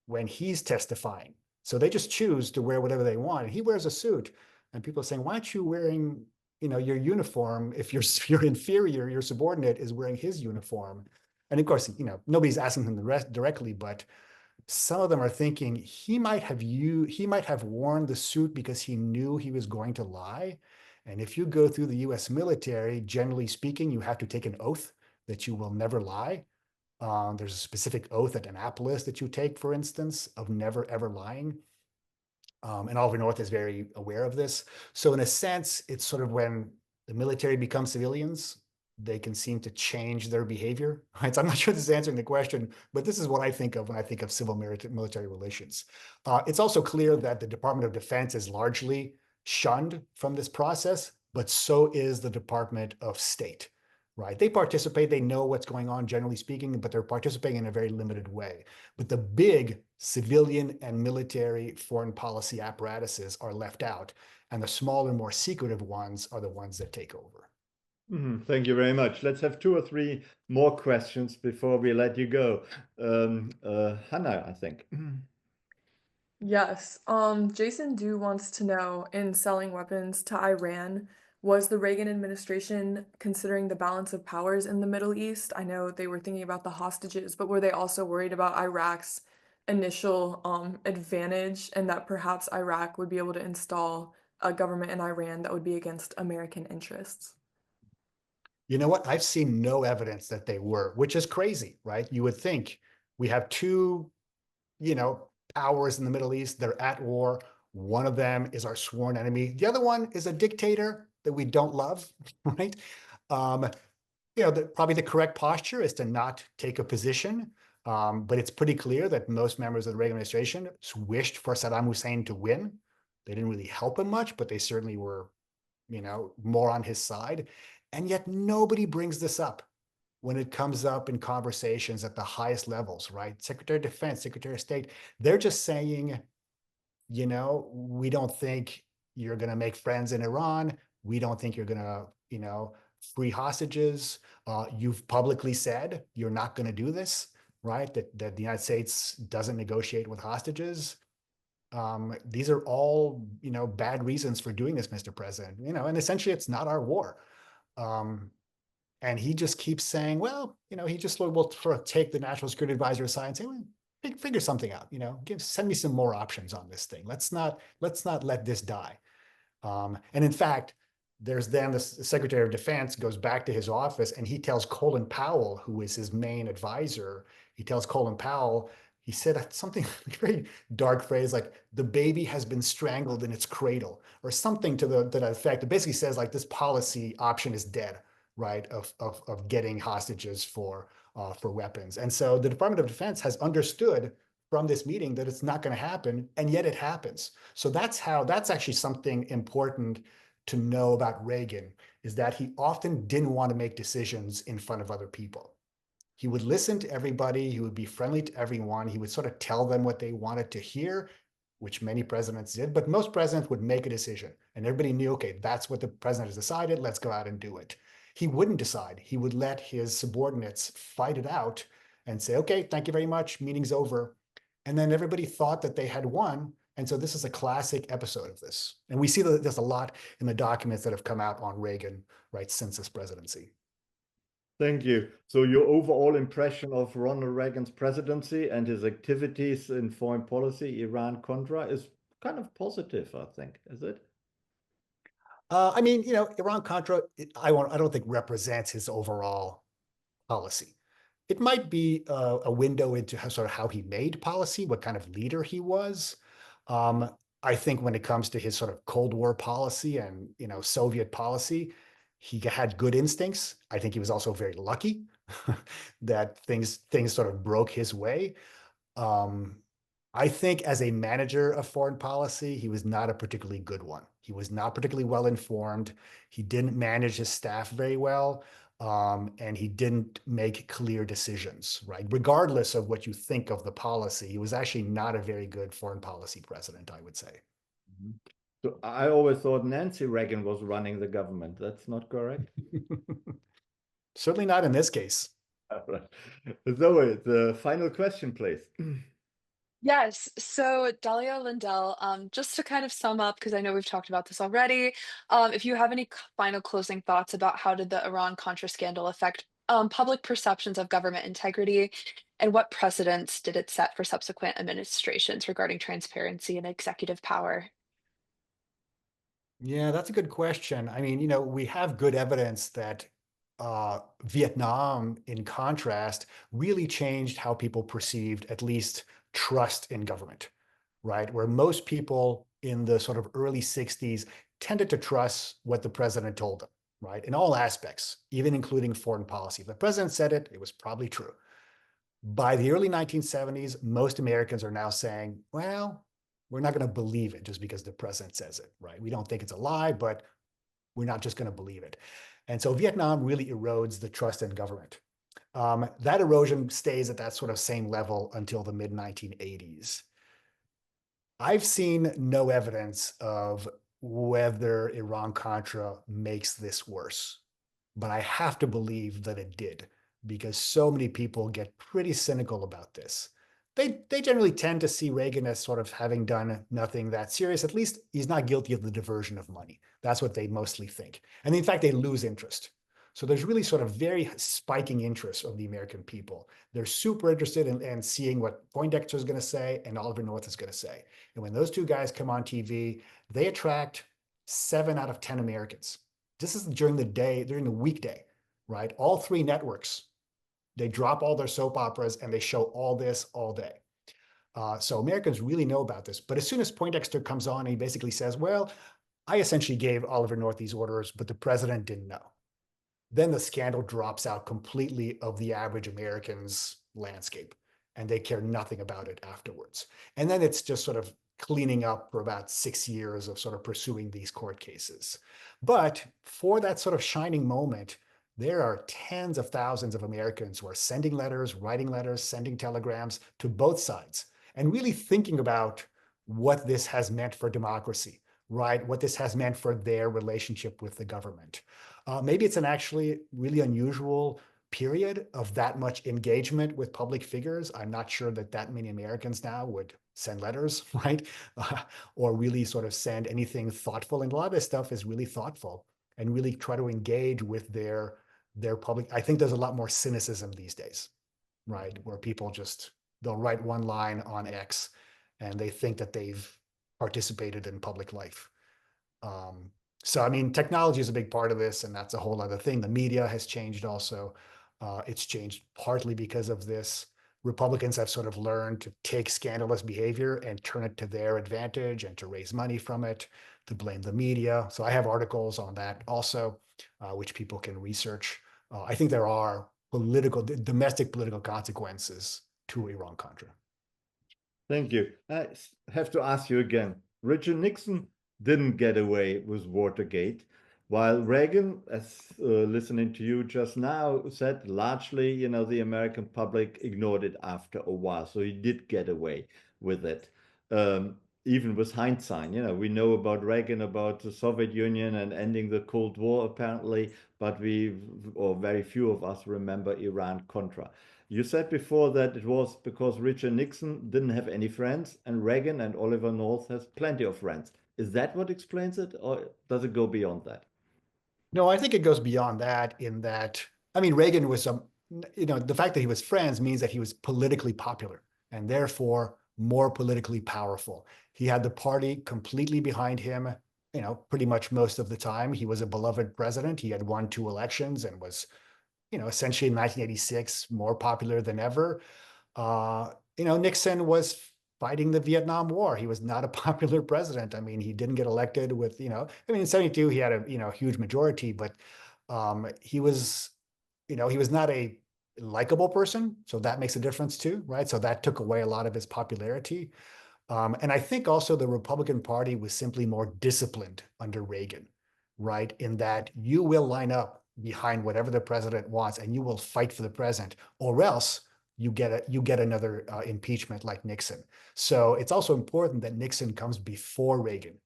when he's testifying. So they just choose to wear whatever they want. And he wears a suit, and people are saying, "Why aren't you wearing, you know, your uniform if your inferior, your subordinate, is wearing his uniform?" And of course, you know, nobody's asking him the rest directly, but some of them are thinking he might have worn the suit because he knew he was going to lie. And if you go through the US military, generally speaking, you have to take an oath that you will never lie. There's a specific oath at Annapolis that you take, for instance, of never ever lying. And Oliver North is very aware of this. So in a sense, it's sort of when the military becomes civilians, they can seem to change their behavior. Right? So I'm not sure this is answering the question, but this is what I think of when I think of civil military relations. It's also clear that the Department of Defense is largely shunned from this process, but so is the Department of State. Right? They participate, they know what's going on, generally speaking, but they're participating in a very limited way. But the big civilian and military foreign policy apparatuses are left out, and the smaller, more secretive ones are the ones that take over. Thank you very much. Let's have 2 or 3 more questions before we let you go. Hannah, I think. Yes. Jason Du wants to know, in selling weapons to Iran, was the Reagan administration considering the balance of powers in the Middle East? I know they were thinking about the hostages, but were they also worried about Iraq's initial advantage and that perhaps Iraq would be able to install a government in Iran that would be against American interests? You know what? I've seen no evidence that they were, which is crazy, right? You would think we have two, you know, powers in the Middle East. They're at war. One of them is our sworn enemy. The other one is a dictator that we don't love, right? Um, you know, probably the correct posture is to not take a position. But it's pretty clear that most members of the Reagan administration wished for Saddam Hussein to win. They didn't really help him much, but they certainly were, you know, more on his side. And yet nobody brings this up when it comes up in conversations at the highest levels, right? Secretary of Defense, Secretary of State, they're just saying, you know, we don't think you're going to make friends in Iran. We don't think you're going to, you know, free hostages. You've publicly said you're not going to do this, right? That the United States doesn't negotiate with hostages. These are all, you know, bad reasons for doing this, Mr. President. You know, and essentially, it's not our war. And he just keeps saying, well, you know, he just will sort of take the national security advisor aside and say, well, figure something out, you know, send me some more options on this thing. Let's not let this die. And in fact, there's then the Secretary of Defense goes back to his office and he tells Colin Powell, who is his main advisor, he tells Colin Powell, he said something very dark phrase like the baby has been strangled in its cradle or something to that effect. It basically says like this policy option is dead. right, of getting hostages for weapons. And so the Department of Defense has understood from this meeting that it's not going to happen, and yet it happens. So that's actually something important to know about Reagan, is that he often didn't want to make decisions in front of other people. He would listen to everybody. He would be friendly to everyone. He would sort of tell them what they wanted to hear, which many presidents did, but most presidents would make a decision and everybody knew, okay, that's what the president has decided, let's go out and do it. He wouldn't decide. He would let his subordinates fight it out and say, okay, thank you very much, meeting's over. And then everybody thought that they had won. And so this is a classic episode of this. And we see that there's a lot in the documents that have come out on Reagan, right, since his presidency. Thank you. So your overall impression of Ronald Reagan's presidency and his activities in foreign policy, Iran-Contra, is kind of positive, I think, is it? I mean, Iran-Contra, I don't think represents his overall policy. It might be a window into sort of how he made policy, what kind of leader he was. I think when it comes to his sort of Cold War policy and Soviet policy, he had good instincts. I think he was also very lucky that things sort of broke his way. I think as a manager of foreign policy, he was not a particularly good one. He was not particularly well informed. He didn't manage his staff very well. And he didn't make clear decisions, right? Regardless of what you think of the policy, he was actually not a very good foreign policy president, I would say. So I always thought Nancy Reagan was running the government. That's not correct? Certainly not in this case. All right. Zoe, the final question, please. Yes. So, Dalia Lindell, just to kind of sum up, because I know we've talked about this already, if you have any final closing thoughts about how did the Iran-Contra scandal affect public perceptions of government integrity, and what precedents did it set for subsequent administrations regarding transparency and executive power? Yeah, that's a good question. I mean, we have good evidence that Vietnam, in contrast, really changed how people perceived at least trust in government, right? Where most people in the sort of early 60s tended to trust what the president told them, right? In all aspects, even including foreign policy. If the president said it, it was probably true. By the early 1970s, most Americans are now saying, well, we're not going to believe it just because the president says it, right? We don't think it's a lie, but we're not just going to believe it. And so Vietnam really erodes the trust in government. That erosion stays at that sort of same level until the mid-1980s. I've seen no evidence of whether Iran-Contra makes this worse, but I have to believe that it did, because so many people get pretty cynical about this. They generally tend to see Reagan as sort of having done nothing that serious. At least he's not guilty of the diversion of money. That's what they mostly think. And in fact, they lose interest. So there's really sort of very spiking interest of the American people. They're super interested in seeing what Poindexter is going to say and Oliver North is going to say. And when those two guys come on TV, they attract 7 out of 10 Americans. This is during the day, during the weekday, right? All 3 networks, they drop all their soap operas and they show all this all day. So Americans really know about this. But as soon as Poindexter comes on, he basically says, well, I essentially gave Oliver North these orders, but the president didn't know. Then the scandal drops out completely of the average American's landscape, and they care nothing about it afterwards. And then it's just sort of cleaning up for about 6 years of sort of pursuing these court cases. But for that sort of shining moment, there are tens of thousands of Americans who are sending letters, writing letters, sending telegrams to both sides, and really thinking about what this has meant for democracy, right? What this has meant for their relationship with the government. Maybe it's an actually really unusual period of that much engagement with public figures. I'm not sure that many Americans now would send letters, right? Or really sort of send anything thoughtful. And a lot of this stuff is really thoughtful and really try to engage with their public. I think there's a lot more cynicism these days, right? Where people they'll write one line on X and they think that they've participated in public life. So, I mean, technology is a big part of this, and that's a whole other thing. The media has changed also. It's changed partly because of this. Republicans have sort of learned to take scandalous behavior and turn it to their advantage and to raise money from it, to blame the media. So I have articles on that also, which people can research. I think there are domestic political consequences to Iran-Contra. Thank you. I have to ask you again. Richard Nixon didn't get away with Watergate, while Reagan, as listening to you just now, said largely, you know, the American public ignored it after a while. So he did get away with it. Even with hindsight, you know, we know about Reagan, about the Soviet Union and ending the Cold War, apparently, but or very few of us remember Iran-Contra. You said before that it was because Richard Nixon didn't have any friends and Reagan and Oliver North has plenty of friends. Is that what explains it, or does it go beyond that? No, I think it goes beyond that in that, I mean, Reagan was the fact that he was friends means that he was politically popular and therefore more politically powerful. He had the party completely behind him, pretty much most of the time. He was a beloved president. He had won 2 elections and was, essentially in 1986, more popular than ever. Nixon was fighting the Vietnam War. He was not a popular president. I mean, he didn't get elected with, in 72, he had a, huge majority, but he was not a likable person. So that makes a difference too, right? So that took away a lot of his popularity. And I think also the Republican Party was simply more disciplined under Reagan, right? In that you will line up behind whatever the president wants and you will fight for the president, or else you get another impeachment like Nixon. So it's also important that Nixon comes before Reagan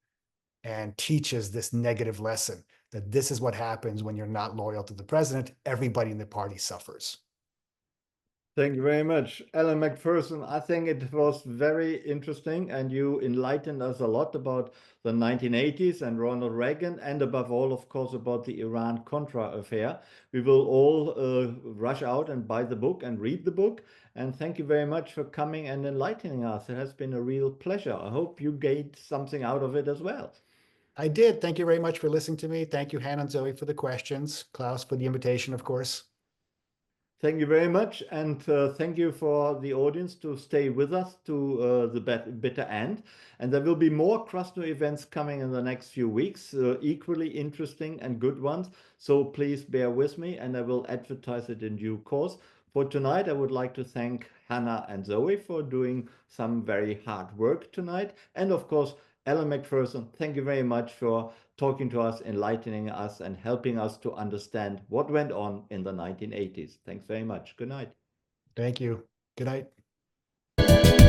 and teaches this negative lesson that this is what happens when you're not loyal to the president. Everybody in the party suffers. Thank you very much, Alan Mcpherson. I think it was very interesting, and you enlightened us a lot about the 1980s and Ronald Reagan, and above all, of course, about the Iran-Contra affair. We will all rush out and buy the book and read the book. And thank you very much for coming and enlightening us. It has been a real pleasure. I hope you gained something out of it as well. I did. Thank you very much for listening to me. Thank you, Hannah and Zoe, for the questions. Klaus, for the invitation, of course. Thank you very much, and thank you for the audience to stay with us to the bitter end. And there will be more Krasno events coming in the next few weeks, equally interesting and good ones. So please bear with me, and I will advertise it in due course. For tonight, I would like to thank Hannah and Zoe for doing some very hard work tonight. And of course, Alan Mcpherson, thank you very much for talking to us, enlightening us, and helping us to understand what went on in the 1980s. Thanks very much. Good night. Thank you. Good night.